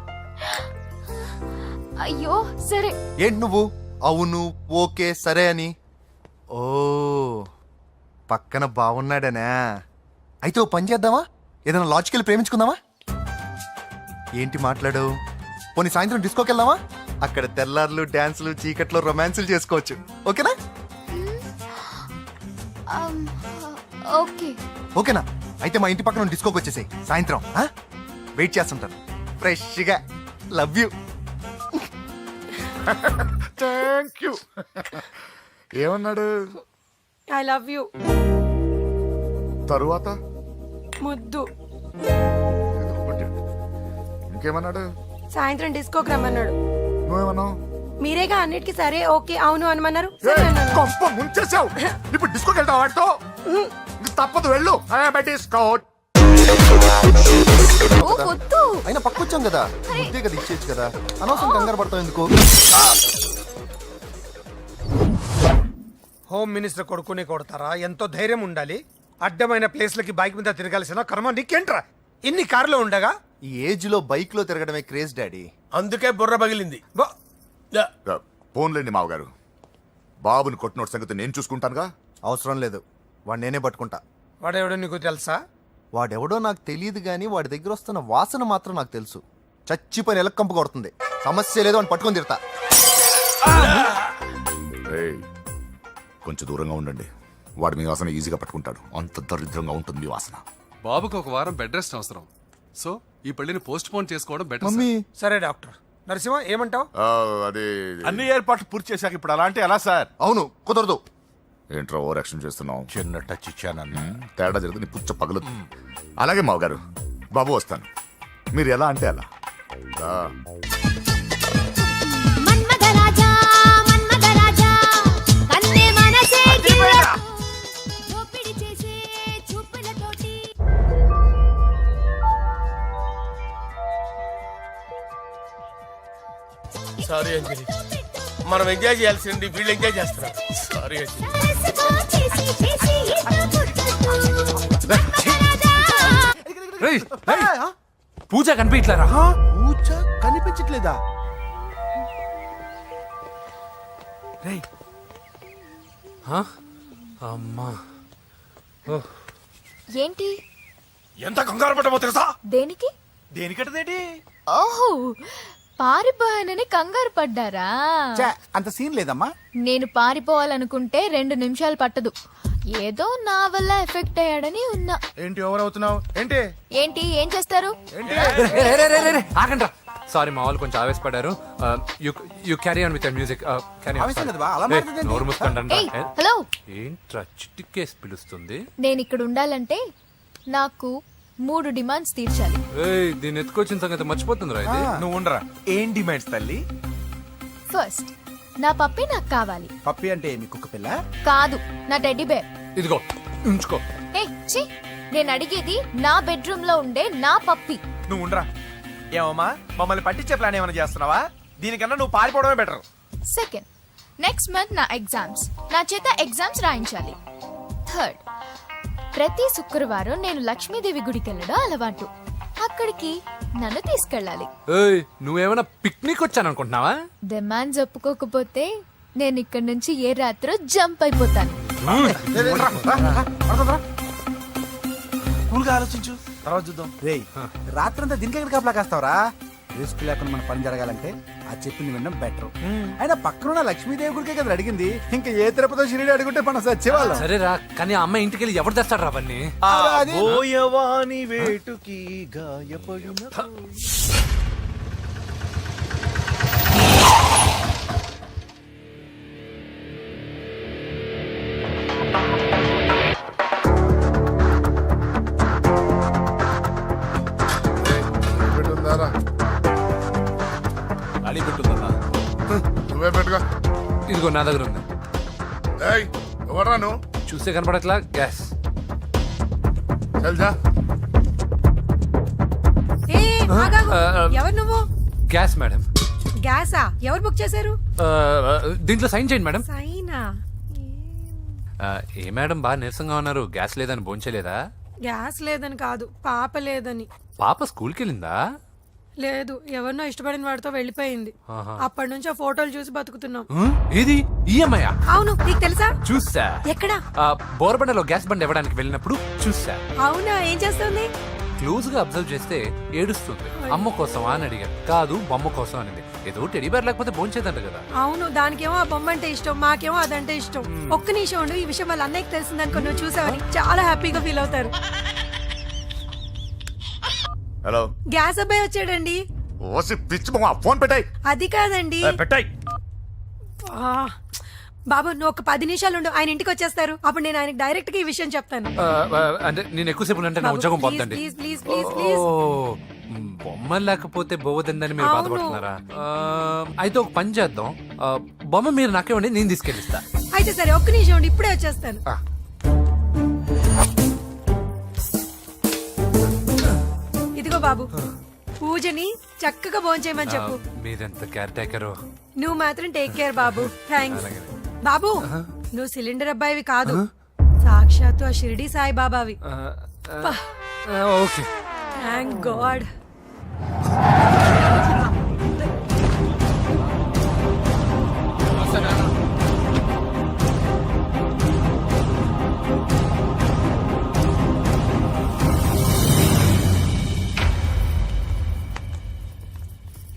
అయ్యో సరే. ఏంటి నువ్వు అవును ఓకే సరే అని? ఓ, పక్కన బాగున్నాడనా? అయితే ఓ పని చేద్దామా? ఏదైనా లాజికల్ ప్రేమించుకుందామా? ఏంటి మాట్లాడు? పోనీ సాయంత్రం డిస్కోకి వెళ్దామా? అక్కడ తెల్లార్లు డాన్సులు, చీకట్లో రొమాన్సులు చేసుకోవచ్చు. ఓకేనా? ఓకే. ఓకేనా? అయితే మా ఇంటి పక్కన డిస్కోకి వచ్చేసాయి సాయంత్రం. వెయిట్ చేస్తుంటాను ఫ్రెష్గా. Love you. Thank you. ఏమన్నాడు? I love you. తరువాత ముద్దు. ఇంకేమన్నాడు? సాయంత్రం డిస్కోకి రమ్మన్నాడు. నువ్వేమన్నావు? మీరేగా అన్నిటికీ సరే ఓకే అవును అనమన్నారు. సరే అన్నాను. కొంప ముంచేసావు. ఇప్పుడు డిస్కోకి వెళ్తావు వాటితో? ఇంక తప్పదు, వెళ్ళు. డిస్కో. ఓ వద్దు. అయినా పక్కొచ్చాం కదా, ముద్దే కదా ఇచ్చేచ్చు కదా, అనవసరం కంగారు పడతావు ఎందుకు? హోమ్ మినిస్టర్ కొడుకునే కొడతారా? ఎంతో ధైర్యం ఉండాలి. అడ్డమైన ప్లేస్లకి బైక్ మీద తిరగాల్సిన కర్మ నీకేంట్రా? ఇన్ని కార్లో ఉండగా ఈ ఏజ్ లో బైక్ లో తిరగడమే క్రేజ్ డాడీ. అందుకే బుర్ర పగిలింది. బా- యా. ఫోన్లేండి మావగారు, బాబుని కొట్టినోటి సంగతి నేను చూసుకుంటానుగా. అవసరం లేదు, వాడు నేనే పట్టుకుంటా. వాడెవడో నీకు తెలుసా? వాడెవడో నాకు తెలియదు కానీ వాడి దగ్గర వస్తున్న వాసన మాత్రం నాకు తెలుసు. చచ్చిపోయిన ఎలక కంపు కొడుతుంది. సమస్య లేదు అని పట్టుకొని తిడతా. ఏయ్, కొంచెం దూరంగా ఉండండి. వాడు మీ వాసన ఈజీగా పట్టుకుంటాడు. అంత దరిద్రంగా ఉంటుంది మీ వాసన. బాబుకి ఒక వారం బెడ్ రెస్ట్ అవసరం. సో ఈ పెళ్లిని పోస్ట్ పోన్ చేసుకోవడం బెటర్. మమ్మీ సరే డాక్టర్ నరసింహ ఏమంటావు? అది అన్ని ఏర్పాట్లు పూర్తి చేశాక ఇప్పుడు అలాంటి ఎలా సార్? అవును కుదరదు. ఏంట్రా ఓవర్ యాక్షన్ చేస్తున్నావు? చిన్న టచ్ ఇచ్చానన్న. తేడా జరిగితే నీ పుచ్చ పగలు. అలాగే మావగారు, బాబు వస్తాను. మీరు ఎలా అంటే అలా. రా. సారీ అంజలి, మనం ఎంజాయ్ చేయాల్సింది వీళ్ళు ఎంజాయ్ చేస్తున్నారు. సారీ అంజలి. రేయ్, పూజ కనిపించలేరా? పూజ కనిపించట్లేదా? రేయ్, అమ్మా, ఏంటి? ఎంత కంగారు పడ్డమో తెలుసా? దేనికి? దేనికట్టదేటి? ఓహో, పారిపోయానని కంగారు పడ్డారా? అంత సీన్ లేదమ్మా. నేను పారిపోవాలనుకుంటే 2 నిమిషాలు పట్టదు. ఏదో నా వల్ల ఎఫెక్ట్ అయ్యాడని ఉన్నా. ఏంటి ఓవర్ అవుతున్నావు? ఏంటి ఏంటి ఏం చేస్తారు? ఆగండ్రా. సారీ, మా వాళ్ళు కొంచెం ఆవేశపడ్డారు. You carry on with music. ఆవేశం లేదు బా, అలా మాట్లాడదండి. నోరు మూసుకోండి. ఏయ్, హలో. ఏంట్రా చిటికేసి పిలుస్తుంది? నేను ఇక్కడ ఉండాలంటే నాకు 3 డిమాండ్స్ తీర్చాలి. ఏయ్, దీన్ని ఎత్తుకొచ్చిన సంగతి మర్చిపోతుందిరా ఇది. నువ్వు ఉండరా. ఏం డిమాండ్స్ తల్లి? ఫస్ట్, నా పప్పి నాకు కావాలి. పప్పి అంటే మీ కుక్క పిల్ల? కాదు, నా టెడ్డీ బేర్. ఇదిగో ఉంచుకో. ఛీ, నేను అడిగేది నా బెడ్రూమ్ లో ఉండే నా పప్పి. నువ్వు ఉండరా. ఏమమ్మా, మమ్మల్ని పట్టించే ప్లాన్ ఏమైనా చేస్తున్నావా? దీనికన్నా నువ్వు పారిపోవడమే బెటర్. సెకండ్, నెక్స్ట్ మంత్ నా ఎగ్జామ్స్, నా చేత ఎగ్జామ్స్ రాయించాలి. థర్డ్, ప్రతి శుక్రవారం నేను లక్ష్మీదేవి గుడికి వెళ్ళడం అలవాటు. అక్కడికి నన్ను తీసుకెళ్ళాలి. ఏయ్, నువ్వేమైనా పిక్నిక్ వచ్చాను అనుకుంటున్నావా? డిమాండ్స్ ఒప్పుకోకపోతే నేను ఇక్కడి నుంచి ఏ రాత్రో జంప్ అయిపోతాను. కూల్గా ఆలోచించు, తర్వాత చూద్దాం. రేయ్, రాత్రంతా దీనికి ఎక్కడ కాపలా కాస్తావరా? రిస్క్ లేకుండా మన పని జరగాలంటే ఆ చెప్పింది వినడం బెటర్. అయినా పక్కన లక్ష్మీదేవి గుడికే కదా అడిగింది. ఇంకా ఏ తిరుపతి షిరిడి అడుగుంటే మనం సచ్చేవాళ్ళం. సరేరా, కానీ ఆ అమ్మాయి ఇంటికి వెళ్ళి ఎవరు తెస్తాడు రా అవన్నీ? బోయవాని వేటుకి గాయపడిన అడి పెట్టుందన్నా. నువ్వే పెట్టుగా. ఇదిగో నా దగ్గర ఉంది. ఏయ్, ఎవడ్రా నువ్వు? చూస్తే కనపడట్లా? గ్యాస్. చల్జా. ఎవరు నువ్వు? Gas madam. గ్యాసా? ఎవరు బుక్ చేశారు? దీంట్లో సైన్ చేయండి మేడం. సైనా? ఏ మేడం బాగా నీరసంగా ఉన్నారు? గ్యాస్ లేదని భోంచలేదా? గ్యాస్ లేదని కాదు, పాప లేదని. పాప స్కూల్కి వెళ్ళిందా? లేదు, ఎవరినో ఇష్టపడిన వాడితో వెళ్ళిపోయింది. ఆహా. అప్పటి నుంచి ఆ ఫోటోలు చూసి బతుకుతున్నాం. ఏది ఈఎంఐ? అవును, నీకు తెలుసా? చూసా. ఎక్కడ? బోరబండలో గ్యాస్ బండ్ ఇవ్వడానికి వెళ్ళినప్పుడు చూసా. అవునా, ఏం చేస్తుంది? క్లోజ్ గా అబ్జర్వ్ చేస్తే ఏడుస్తుంది. అమ్మ కోసమా అని అడిగాను. కాదు, బొమ్మ కోసం అనింది. ఏదో టెడీ బేర్ లేకపోతే భోంచేదంట కదా. అవును, దానికేమో ఆ బొమ్మ అంటే ఇష్టం, మాకేమో అదంటే ఇష్టం. ఒక్క నిమిషం ఉండు, ఈ విషయం వాళ్ళ అన్నయ్యకి తెలిసిందనుకో, నువ్వు చూసావని చాలా హ్యాపీగా ఫీల్ అవుతారు. హలో, గ్యాస్ అబ్బాయి వచ్చాడండి. ఓసి పిచ్చి బొమ్మ, ఫోన్ పెట్టాయి. అది కాదండి. పెట్టాయి. ఆ, బాబు నువ్వు ఒక 10 నిమిషాలు ఉండు, ఆయన ఇంటికి వచ్చేస్తారు. అప్పుడు నేను ఆయనకి డైరెక్ట్ గా ఈ విషయం చెప్తాను. అంటే నేను ఎక్కువసేపు అంటే నా బాబు, ఉద్యోగం ప్లీజ్, పోతుందండి. Please, please, please, please. బొమ్మ లేకపోతే బోవదండని మీరు అవును. బాధపడుతున్నారా? అయితే ఒక పని చేద్దాం. బొమ్మ మీరు నాకేమండి, నేను తీసుకెళ్ళిస్తా. అయితే సరే, ఒక్క నిమిషం ఉండి ఇప్పుడే వచ్చేస్తాను. ఇదిగో బాబు, పూజని చక్కగా భోంచేయమని చెప్పు. మీరెంత కేర్ టేకరు. నువ్వు మాత్రం టేక్ కేర్ బాబు. థ్యాంక్స్ బాబు. నువ్వు సిలిండర్ అబ్బాయివి కాదు, సాక్షాత్తు ఆ షిరిడి సాయి బాబావి. ఓకే. Thank God.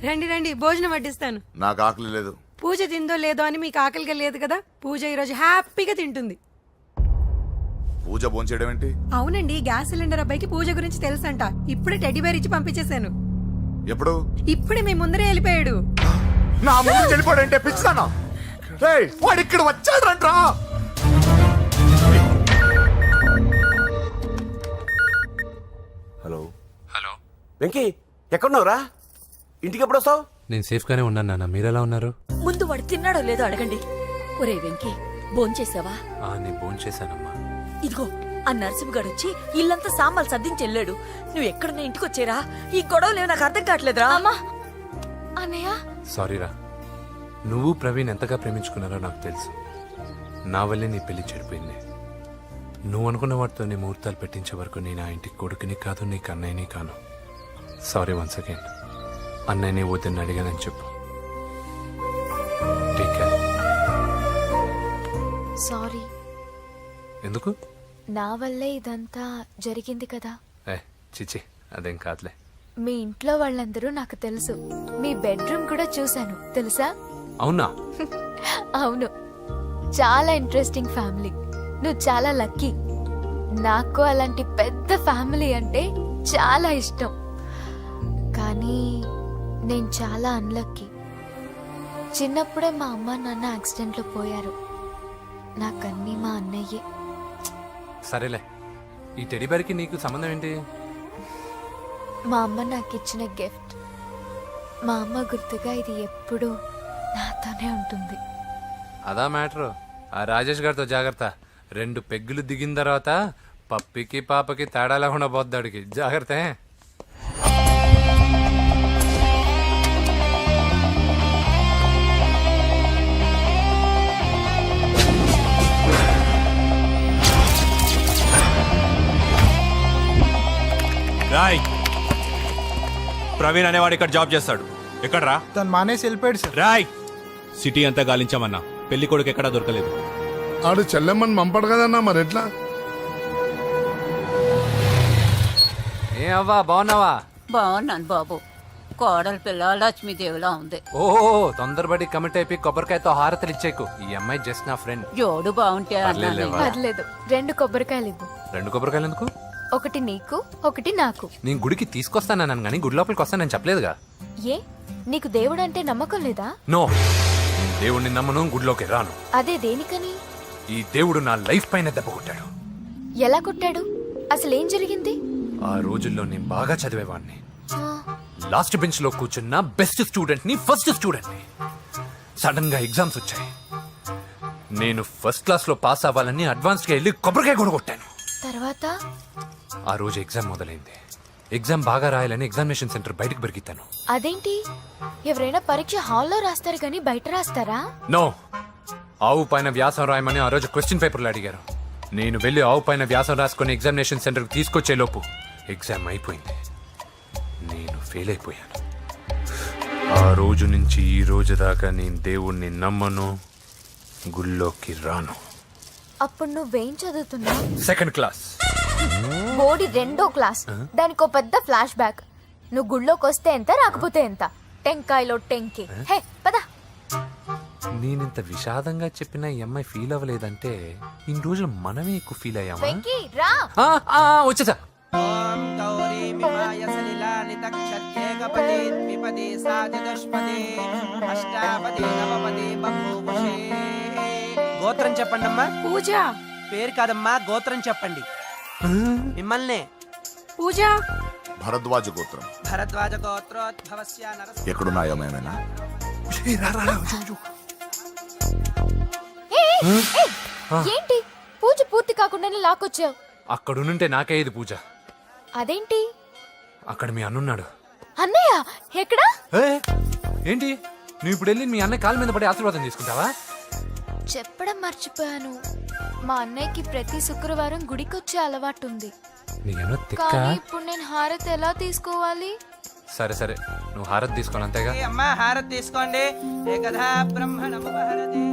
రండి రండి, భోజనం వడ్డిస్తాను. నాకు ఆకలి లేదు. పూజ తిందో లేదో అని మీకు ఆకలిగా లేదు కదా, పూజ ఈరోజు హ్యాపీగా తింటుంది. పూజ భోంచేయడం ఏంటి? అవునండి, గ్యాస్ సిలిండర్ అబ్బాయికి పూజ గురించి తెలుసంట. ఇప్పుడే టెడ్డీ బేర్ ఇచ్చి పంపించేశాను. ఎప్పుడు? ఇప్పుడే మీ ముందరే వెళ్ళిపోయాడు. నా ముందు వెళ్ళిపోయాడంటే పిచ్చిదానా? రేయ్, వాడు ఇక్కడ వచ్చాడంట్రా. హలో హలో వెంకీ, ఎక్కడున్నావురా? ఇంటికి ఎప్పుడు వస్తావు? నేను సేఫ్ గానే ఉన్నాను నాన్న, మీరెలా ఉన్నారు? ముందు వాడు తిన్నాడో లేదో అడగండి. ఒరే వెంకీ, భోంచేసావా? నేను ఫోన్ చేశానమ్మా. ఇదిగో, ఆ నరసింహగాడు వచ్చి ఇల్లంతా సామాన్లు సర్దించి వెళ్ళాడు. నువ్వు ఎక్కడున్నా ఇంటికి వచ్చేరా. ఈ గొడవలేవు నాకు అర్థం కావట్లేదురా. అన్నయ్య సారీరా, నువ్వు ప్రవీణ్ ఎంతగా ప్రేమించుకున్నారో నాకు తెలుసు. నా వల్లే నీ పెళ్లి చెడిపోయింది. నువ్వు అనుకున్న వాటితో నీ ముహూర్తాలు పెట్టించే వరకు నేను ఆ ఇంటికి కొడుకుని కాదు, నీకు అన్నయ్యని కాను. Sorry once again. అన్నయ్యని వద్దని అడిగానని చెప్పు. Take care. సారీ, ఎందుకు? నా వల్లే ఇదంతా జరిగింది కదా. చిచి, అదేం కాదులే. మీ ఇంట్లో వాళ్ళందరూ నాకు తెలుసు. మీ బెడ్రూమ్ కూడా చూశాను, తెలుసా? అవునా? అవును, చాలా ఇంట్రెస్టింగ్ ఫ్యామిలీ. నువ్వు చాలా లక్కీ. నాకు అలాంటి పెద్ద ఫ్యామిలీ అంటే చాలా ఇష్టం. కానీ నేను చాలా అన్లక్కీ. చిన్నప్పుడే మా అమ్మ నాన్న యాక్సిడెంట్లో పోయారు. నాకన్నీ మా అన్నయ్యే. సరేలే, ఈ టెడీబేర్కి నీకు సంబంధం ఏంటి? మా అమ్మ నాకు ఇచ్చిన గిఫ్ట్. మా అమ్మ గుర్తుగా ఇది ఎప్పుడూ నాతోనే ఉంటుంది. అదా మ్యాటర్. ఆ రాజేష్ గారితో జాగ్రత్త. 2 పెగ్గులు దిగిన తర్వాత పప్పికి పాపకి తేడా లేకుండా పోద్దాడికి. జాగ్రత్త. రాయ్, ప్రవీణ్ అనేవాడు ఇక్కడ జాబ్ చేస్తాడు. ఎక్కడ్రా? తను మానేసి వెళ్ళిపోయాడు సార్. రాయ్, సిటీ అంతా గాలించామన్నా, పెళ్లి కొడుకు ఎక్కడా దొరకలేదు. ఆడు చెల్లెమ్మని పంపడు కదన్నా, మరి ఎట్లా? ఏ అవ్వా, బాగున్నావా? బాగున్నాను బాబు. కోడల పిల్ల లక్ష్మీదేవిలా ఉంది. ఓహో, తొందరపడి కమిట్ అయిపోయి కొబ్బరికాయతో హారతలు ఇచ్చేకు. ఈ అమ్మాయి జస్ట్ నా ఫ్రెండ్. జోడు బాగుంటే పర్లేదులేవా? పర్లేదు, 2 కొబ్బరికాయలు ఇవ్వు. 2 కొబ్బరికాయలు ఎందుకు? ఒకటి నీకు, ఒకటి నాకు. నేను గుడికి తీసుకొస్తానన్నాను కానీ గుడి లోపలికి వస్తానని చెప్పలేదుగా. ఏ, నీకు దేవుడు అంటే నమ్మకం లేదా? నో, దేవుడిని నమ్మను, గుడిలోకి రాను. అదే దేనికని? ఈ దేవుడు నా లైఫ్ పైన దెబ్బ కొట్టాడు. ఎలా కొట్టాడు? అసలేం జరిగింది? ఆ రోజుల్లో నేను బాగా చదివేవాడిని. ఆ, లాస్ట్ బెంచ్ లో కూర్చున్న బెస్ట్ స్టూడెంట్ ని, ఫస్ట్ స్టూడెంట్ ని. సడన్ గా ఎగ్జామ్స్ వచ్చాయి. నేను ఫస్ట్ క్లాస్ లో పాస్ అవ్వాలని అడ్వాన్స్ గా వెళ్ళి కొబ్బరికాయ కూడా కొట్టాను. తర్వాత? ఆ రోజు ఎగ్జామ్ మొదలైంది. ఎగ్జామ్ బాగా రాయాలని ఎగ్జామినేషన్ సెంటర్ బయటకు పెరిగితాను. అదేంటి, ఎవరైనా పరీక్ష హాల్లో రాస్తారు కానీ బయట రాస్తారా? నో, ఆవు పైన వ్యాసం రాయమని ఆ రోజు క్వశ్చన్ పేపర్లు అడిగారు. నేను వెళ్ళి ఆవు పైన వ్యాసం రాసుకొని ఎగ్జామినేషన్ సెంటర్కి తీసుకొచ్చే లోపు ఎగ్జామ్ అయిపోయింది. నేను ఫెయిల్ అయిపోయాను. ఆ రోజు నుంచి ఈ రోజు దాకా నేను దేవుణ్ణి నమ్మను, గుళ్ళోకి రాను. అప్పుడు నువ్వేం చదువుతున్నావు? 2nd class. బోడి 2వ క్లాస్. దానికో పెద్ద ఫ్లాష్ బ్యాక్. నువ్వు గుళ్ళోకి వస్తే ఎంత, రాకపోతే ఎంత. టెంకాయలో టెంకి. హే పద. నేనింత విషాదంగా చెప్పిన ఈ అమ్మాయి ఫీల్ అవ్వలేదంటే ఇన్ని రోజులు మనమే ఎక్కువ ఫీల్ అయ్యామా? వెంకీ రా. వచ్చేసా. గోత్రం చెప్పండి అమ్మా. పూజ. పేరు కాదమ్మా, గోత్రం చెప్పండి. మిమ్మల్నే. పూజ. భరద్వాజ గోత్రం. భరద్వాజ గోత్రోద్భవస్య నరసింహ. ఎక్కడున్నాయో మేమేనా? ఏంటి పూజ పూర్తి కాకుండానే లాక్కొచ్చావు? అక్కడుంటే నాకే ఇది పూజ. అదేంటి? అక్కడ మీ అన్నున్నాడు. అన్నయ్య ఎక్కడా? ఏంటి నువ్వు ఇప్పుడు వెళ్ళి మీ అన్నయ్య కాళ్ళ మీద పడి ఆశీర్వాదం తీసుకుంటావా? చెప్పడం మర్చిపోయాను. మా అన్నయ్యకి ప్రతి శుక్రవారం గుడికొచ్చే అలవాటు ఉంది. నీకేమో తిక్క. కానీ ఇప్పుడు నేను హారతి ఎలా తీసుకోవాలి? సరే సరే నువ్వు హారతి తీసుకోవాలి అంతేగా. అమ్మా హారతి తీసుకోండి. ఏకదా బ్రహ్మణముపహరతి.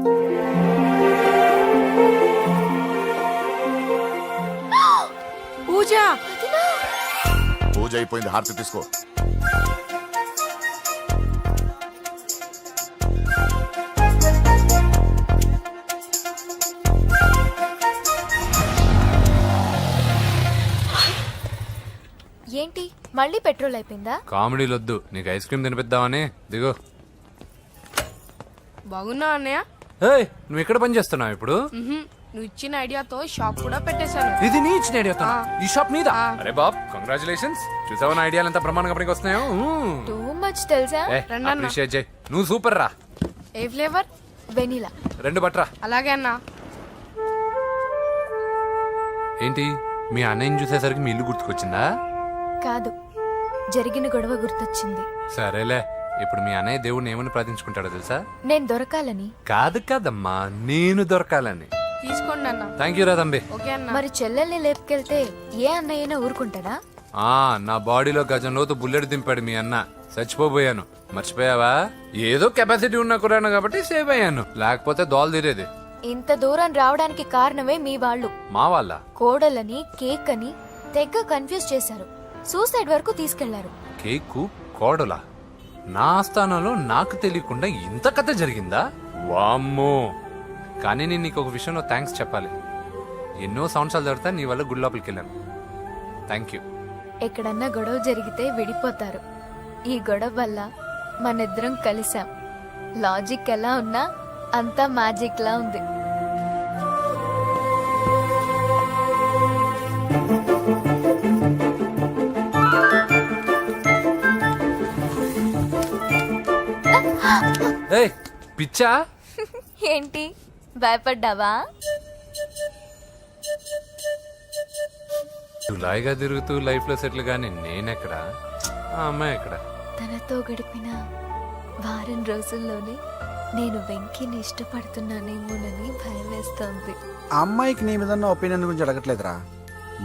పూజ పూజ అయిపోయింది, హారతి తీసుకో. ఏంటి మళ్ళీ పెట్రోల్ అయిపోయిందా? కామెడీలు వద్దు, నీకు ఐస్ క్రీమ్ తినిపిద్దామని. దిగో. బాగున్నా అన్నయ్య? ఏయ్ నువ్వు ఇక్కడ పని చేస్తున్నావు ఇప్పుడు? నువ్వు ఇచ్చిన ఐడియాతో షాప్ కూడా పెట్టేశాను. ఇది నీ ఇచ్చిన ఐడియా. ఈ షాప్ మీద. అరే బాబ్ కంగ్రాచులేషన్స్. చూసావా నా ఐడియాలు ఎంత బ్రహ్మాండంగా పనికి వస్తున్నాయో. టూ మచ్ తెలుసా? అప్రిషియేట్ చేయి. నువ్వు సూపర్ రా. ఏ ఫ్లేవర్? వెనీలా. 2 బట్రా. అలాగే అన్నా. ఏంటి మీ అన్నయ్యని చూసేసరికి మీ ఇల్లు గుర్తుకొచ్చిందా? కాదు, జరిగిన గొడవ గుర్తొచ్చింది. సరేలే, ఇప్పుడు మీ అన్నయ్య దేవుడిని ఏమని ప్రార్థించుకుంటాడో తెలుసా? నేను దొరకాలని. కాదు కాదమ్మా, నేను దొరకాలని. తీసుకోండి అన్న. థ్యాంక్ యూ రా తంబి. ఓకే అన్న. మరి చెల్లెల్ని లేపుకెళ్తే ఏ అన్నయ్యనా ఊరుకుంటాడా? నా బాడీలో గజం లోతు బుల్లెట్ దింపాడు మీ అన్న. చచ్చిపోబోయాను. మర్చిపోయావా? ఏదో కెపాసిటీ ఉన్న కురాను కాబట్టి సేవ్ అయ్యాను, లేకపోతే దోలు తీరేది. ఇంత దూరం రావడానికి కారణమే మీ వాళ్ళు. మా వాళ్ళ కోడలని కేక్ అని తెగ కన్ఫ్యూజ్ చేశారు. సూసైడ్ వరకు తీసుకెళ్లారు. కేకు కోడలా? నా ఆస్థానంలో నాకు తెలియకుండా ఇంత కథ జరిగిందా? వామ్మో. కానీ నేను నీకు ఒక విషయంలో థ్యాంక్స్ చెప్పాలి. ఎన్నో సంవత్సరాల తర్వాత నీ వల్ల గుడి లోపలికి వెళ్ళాను. Thank you. ఎక్కడన్నా గొడవ జరిగితే విడిపోతారు. ఈ గొడవ వల్ల మనిద్దరం కలిసాం. లాజిక్ ఎలా ఉన్నా అంతా మ్యాజిక్ లా ఉంది. ఏయ్ పిచ్చా? ఏంటి భయపడ్డావా? జులాయిగా తిరుగుతూ లైఫ్ లో సెటిల్ గాని నేనెక్కడా, ఆ అమ్మాయి ఎక్కడ? తనతో గడిపిన వారం రోజుల్లోనే నేను వెంకిని ఇష్టపడుతున్నానేమోనని భయం వేస్తోంది. ఆ అమ్మాయికి నీ మీద ఒపీనియన్ గురించి అడగట్లేదురా,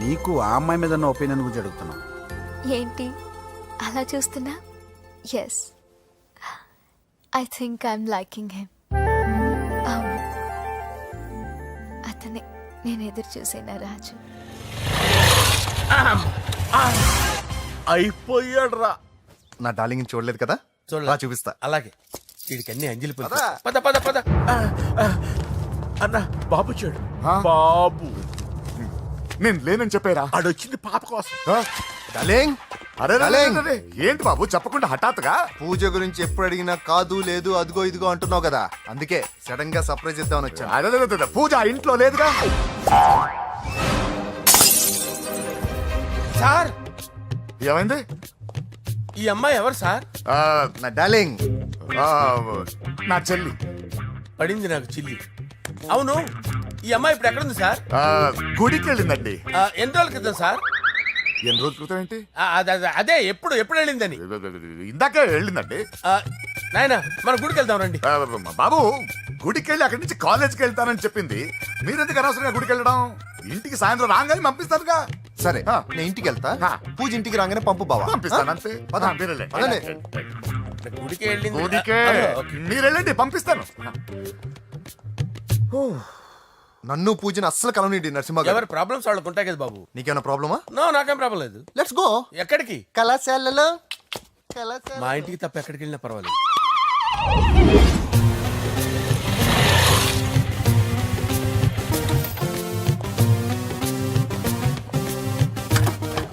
నీకు ఆ అమ్మాయి మీద ఒపీనియన్ గురించి అడుగుతున్నా. ఏంటి అలా చూస్తున్నా? Yes, I think I'm liking him. అవును, అతనే నేను ఎదురు చూసేనా రాజు. అయిపోయాడు రా. నా డార్లింగ్ చూడలేదు కదా, రా చూపిస్తా. అలాగే వీడికి అన్ని అంజలి పులుసు. పద పద పద. అన్న బాబు వచ్చాడు. బాబు నేను లేనని చెప్పారా? ఆడొచ్చింది పాప కోసం. డార్లింగ్, అరే అరే, ఏంటి బాబు చెప్పకుండా హఠాత్తుగా? పూజ గురించి ఎప్పుడు అడిగినా కాదు లేదు అదిగో ఇదిగో అంటున్నావు కదా, అందుకే సడన్ గా సర్ప్రైజ్ ఇద్దామని వచ్చాను. అదే పూజ ఆ ఇంట్లో లేదుగా. సార్ ఏమైంది? ఈ అమ్మాయి ఎవరు సార్? నా డార్లింగ్, నా చెల్లి. పడింది నాకు చిల్లి. అవును, ఈ అమ్మాయి ఇప్పుడు ఎక్కడుంది సార్? గుడికి వెళ్ళిందండి. ఎన్ని రోజుల క్రితం సార్? ఎన్ని రోజుల క్రితం ఏంటి? అదే ఎప్పుడు ఎప్పుడు వెళ్ళిందని. ఇందాకే వెళ్ళిందండి. నాయనా మన గుడికి వెళ్దాం రండి. బాబు గుడికి వెళ్ళి అక్కడి నుంచి కాలేజ్కి వెళ్తానని చెప్పింది. మీరెందుకు అనవసరంగా గుడికి వెళ్ళడం? ఇంటికి సాయంత్రం రాగానే పంపిస్తారుగా. సరే నేను ఇంటికి వెళ్తా, పూజ ఇంటికి రాగానే పంపు బావా. పంపిస్తాను అంతే. గుడికి వెళ్ళింది. గుడికే మీరు వెళ్ళండి, పంపిస్తాను. నన్ను పూజని అస్సలు కలవనీయండి నరసింహ గారు. ఎవరి ప్రాబ్లమ్స్ వాళ్ళకు ఉంటాయి కదా బాబు. నీకేమైనా ప్రాబ్లమా? నో, నాకేం ప్రాబ్లం లేదు. Let's go. ఎక్కడికి? కళాశాలలో. మా ఇంటికి తప్ప ఎక్కడికి వెళ్ళినా పర్వాలేదు.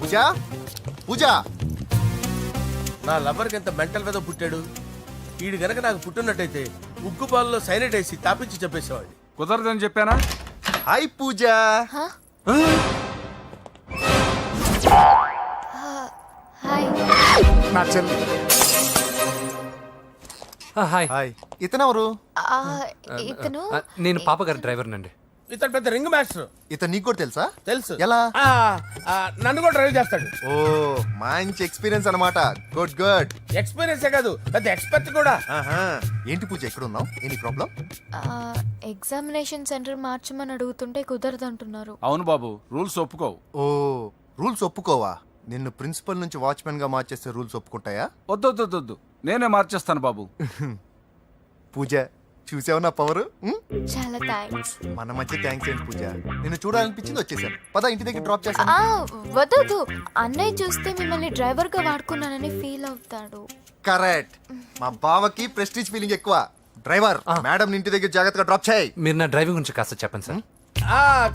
పూజ, పూజ. నా లవర్కి ఎంత మెంటల్ మీద పుట్టాడు. వీడు గనక నాకు పుట్టినట్టయితే ఉగ్గు పాలలో సైనట్ వేసి తాపించి చెప్పేసేవాడిని. కుదరదని చెప్పానా? హాయ్ పూజ. నా చెల్లి. హాయ్ హాయ్ ఇతనెవరు? ఇతను నేను పాప గారి డ్రైవర్నండి. ఇతను పెద్ద రింగ్ మాస్టర్. ఇతను నీకు కూడా తెలుసా? తెలుసు. ఎలా? నన్ను కూడా డ్రైవ్ చేస్తాడు. ఓ మంచి ఎక్స్పీరియన్స్ అన్నమాట. Good good. ఎక్స్పీరియన్స్ కాదు, పెద్ద ఎక్స్పర్ట్ కూడా. ఏంటి పూజ ఎక్కడ ఉన్నావు? ఏంటి ప్రాబ్లం? ఎగ్జామినేషన్ సెంటర్ మార్చమని అడుగుతుంటే కుదరదంటున్నారు. అవును బాబు, రూల్స్ ఒప్పుకోవు. ఓ రూల్స్ ఒప్పుకోవా? నిన్ను ప్రిన్సిపల్ నుంచి వాచ్మెన్ గా మార్చేస్తే రూల్స్ ఒప్పుకుంటాయా? వద్దు, నేనే మార్చేస్తాను బాబు. పూజ చూసావు నా పవర్? చాలా థ్యాంక్స్. మన మధ్య థ్యాంక్స్ ఏంటి పూజ, నిన్ను చూడాలనిపించింది వచ్చేసాను. పద ఇంటి దగ్గర డ్రాప్ చేస్తాను. వద్దు, అన్నయ్య చూస్తే మిమ్మల్ని డ్రైవర్ గా వాడుకున్నానని ఫీల్ అవుతాడు. కరెక్ట్. మా బావకి ప్రెస్టీజ్ ఫీలింగ్ ఎక్కువ. డ్రైవర్ మేడం ఇంటి దగ్గర జాగ్రత్తగా డ్రాప్ చేయి. మీరు నా డ్రైవింగ్ గురించి కాస్త చెప్పండి సార్.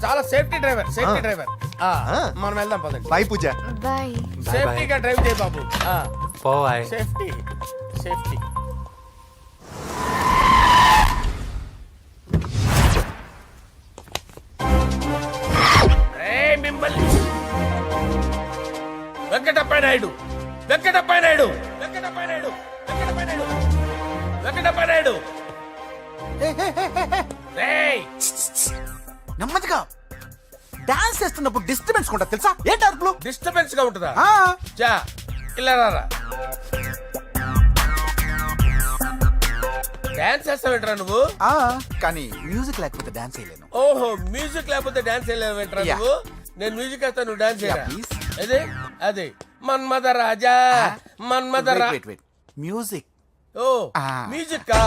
చాలా సేఫ్టీ డ్రైవర్. మనం వెళ్దాం పదండి. బాయ్ పూజ. బాయ్. సేఫ్టీగా డ్రైవ్ చేయి బాబు. పోవాయ్. సేఫ్టీ. మిమ్మల్ని వెంకటప్ప నాయుడు. నెమ్మదిగా డాన్స్ చేస్తున్నప్పుడు డిస్టర్బెన్స్ కూడా తెలుసా? ఏంటి అరుపులు? డిస్టర్బెన్స్ గా ఉంటుందా? చా ఇలా రారా. డాన్స్ చేస్తావేంట్రా నువ్వు? కానీ మ్యూజిక్ లేకపోతే డాన్స్ చేయలేను. ఓహో, మ్యూజిక్ లేకపోతే డాన్స్ చేయలేవేంట్రా నువ్వు? నేను మ్యూజిక్ వేస్తాను, నువ్వు డాన్స్ చేయరా? అదే మన్మద రాజా. మ్యూజిక్. ఓ మ్యూజిక్ కా?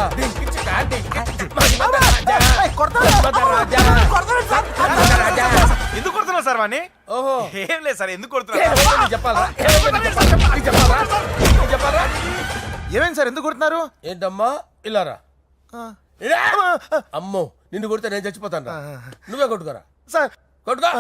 ఎందుకు కొడుతున్నావు సార్ వాణ్ణి? ఓహో, ఏం లేదు సార్, ఎందుకు కొడుతున్నారు? చెప్పాలా? ఏమైంది సార్, ఎందుకు కొడుతున్నారు? ఏంటమ్మా ఇలా రా. అమ్మో, నిన్ను కొడితే నేను చచ్చిపోతాను. నువ్వే కొట్టుకోరా. సార్ కొట్టుకో.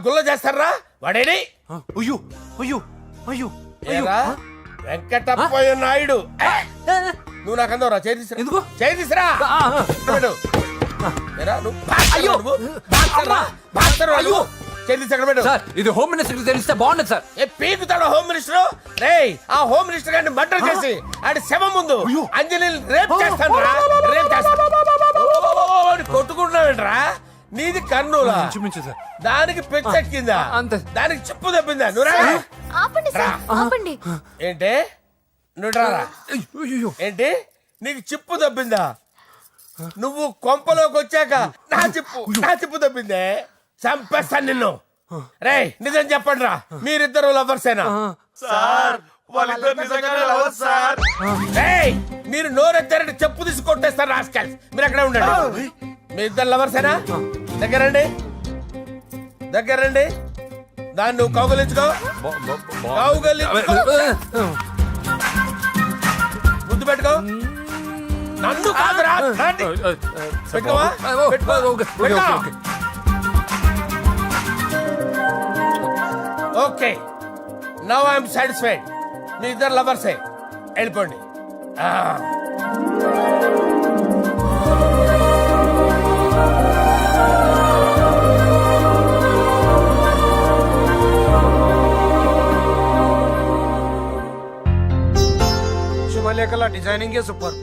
గుల్ల చేస్తారా వాడేడి? వెంకటప్పయ్య నాయుడు. నువ్వు నాకు అందవరా? చేయి తీసురా. ఇది హోమ్ మినిస్టర్ తెలిస్తే బాగుండదు సార్. పీకుతాడు హోమ్ మినిస్టర్. ఆ హోమ్ మినిస్టర్ గారిని మర్డర్ చేసి ఆడి శవం ముందు అంజలి రేప్ చేస్తాను. కొట్టుకుంటున్నావేంట్రా? నీది కర్నూలా? దానికి పెచ్చెక్కిందా? దానికి చెప్పు తప్పిందా? ఆపండి. ఏంటి నువ్వు రారా? ఏంటి నీకు చిప్పు తప్పిందా? నువ్వు కొంపలోకి వచ్చాక నా చిప్పు తప్పిందే. చంపేస్తాను నిన్ను. రేయ్ నిజం చెప్పండి రా, మీరిద్దరు లవర్సేనా? మీరు నోరెత్తారంటే చెప్పు తీసి కొట్టేస్తారు రాస్కల్స్. మీరు ఎక్కడ ఉండండి. మీ ఇద్దరు లవర్సేనా? దగ్గరండి. దాన్ని నువ్వు కౌగలించుకో. ముద్దు పెట్టుకో. నన్ను కాదురా. పెట్టుకోవా? Okay, now I'm satisfied. మీ ఇద్దరు లవర్సే, వెళ్ళిపోండి. శుభలేఖల డిజైనింగ్ సూపర్.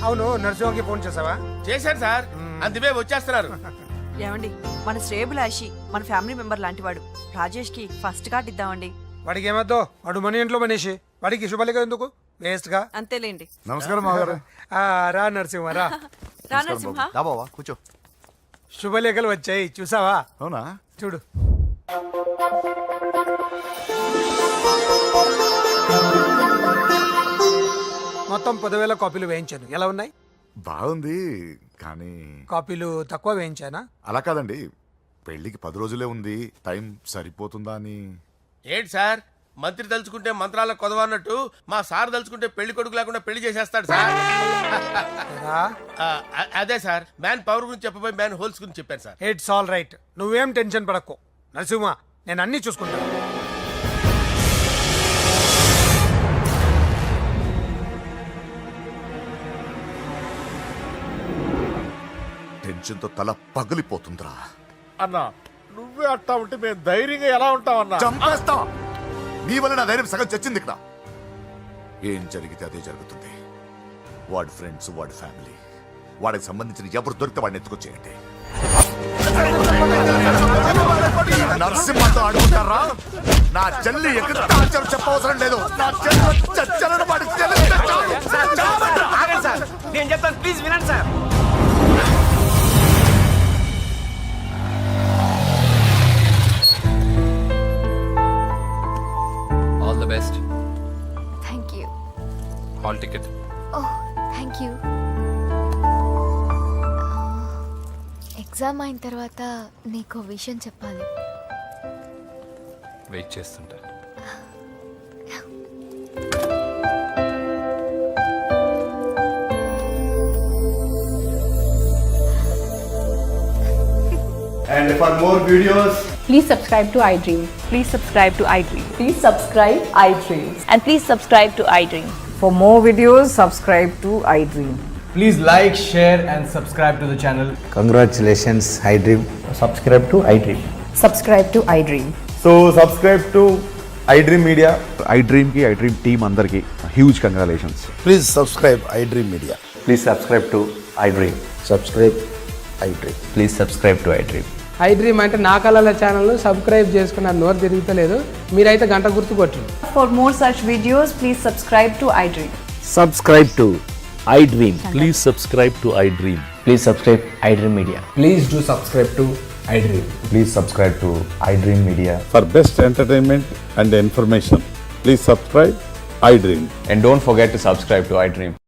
అవును, నరసింహకి ఫోన్ చేసావా? చేశాను సార్, అందుకే వచ్చేస్తున్నారు. ఏమండి, మన శ్రేయబులాషి మన ఫ్యామిలీ మెంబర్ లాంటి వాడు. రాజేష్ కి ఫస్ట్ కార్డ్ ఇద్దామండి. వాడికి ఏమద్దో, వాడు మన ఇంట్లో మనిషి. వాడికి శుభలేఖ ఎందుకు వేస్ట్ గా? అంతేలేండి. నమస్కారం మామగారు. రా నరసింహ రా. రా నరసింహ. బావా కూర్చో. శుభలేఖలు వచ్చాయి, చూసావా? అవునా? చూడు. మొత్తం 10,000 కాపీలు వేయించాను. ఎలా ఉన్నాయి? బాగుంది, కానీ కాపీలు తక్కువ వేయించానా? అలా కాదండి, పెళ్లికి 10 రోజులే ఉంది, టైం సరిపోతుందా అని. ఏంటి సార్, మంత్రి తలుచుకుంటే మంత్రాలకు కొదవన్నట్టు మా సార్ తలుచుకుంటే పెళ్లి కొడుకు లేకుండా పెళ్లి చేసేస్తాడు సార్. అదే సార్, మ్యాన్ పవర్ గురించి చెప్పబోయి మ్యాన్ హోల్స్ గురించి చెప్పాను సార్. ఇట్స్ ఆల్ రైట్, నువ్వేం టెన్షన్ పడకు నరసింహ, నేను అన్ని చూసుకుంటాను. టెన్షన్తో తల పగిలిపోతుందిరా. అన్నా నువ్వే అట్టా ఉంటే మేము ధైర్యంగా ఎలా ఉంటామన్నా? చంపేస్తా. నీ వల్ల నా ధైర్యం సగం చచ్చింది ఇక్కడ. ఏం జరిగితే అదే జరుగుతుంది. వాడి ఫ్రెండ్స్, వాడి ఫ్యామిలీ, వాడికి సంబంధించిన ఎవరు దొరికితే వాడిని ఎత్తుకొచ్చేయండి. నరసింహతో ఆడుకుంటారా? నా చెల్లి ఎక్కడ చెప్పవసరం లేదు. నా చెల్లి చచ్చలను వాడి చెల్లి సార్ నేను చెప్తాను, ప్లీజ్ వినండి sir. All the best. Thank you. Hall ticket. Oh thank you. Exam అయిన తర్వాత నీకు విషయం చెప్పాలి. వెయిట్ చేస్తుంటా. And for more videos, Please subscribe to iDream. Please subscribe to iDream. Please subscribe iDream. And please subscribe to iDream. For more videos, subscribe to iDream. please like, share and subscribe to the channel. Congratulations iDream. Subscribe to iDream. Subscribe to iDream. So subscribe to iDream Media. iDream కి iDream team అందరికి huge congratulations. Please subscribe iDream Media. Please subscribe to iDream. Subscribe iDream. Please subscribe to iDream. iDream అంటే నా కళల channel subscribe చేసుకున్న నోరు తిరుగుతలేదు. మీరైతే గంట గుర్తు కొట్టండి. For more such videos, please subscribe to iDream. Subscribe to iDream. Please subscribe to iDream. Please subscribe iDream Media. Please do subscribe to iDream. Please subscribe to iDream media. For best entertainment and information, please subscribe iDream. And don't forget to subscribe to iDream.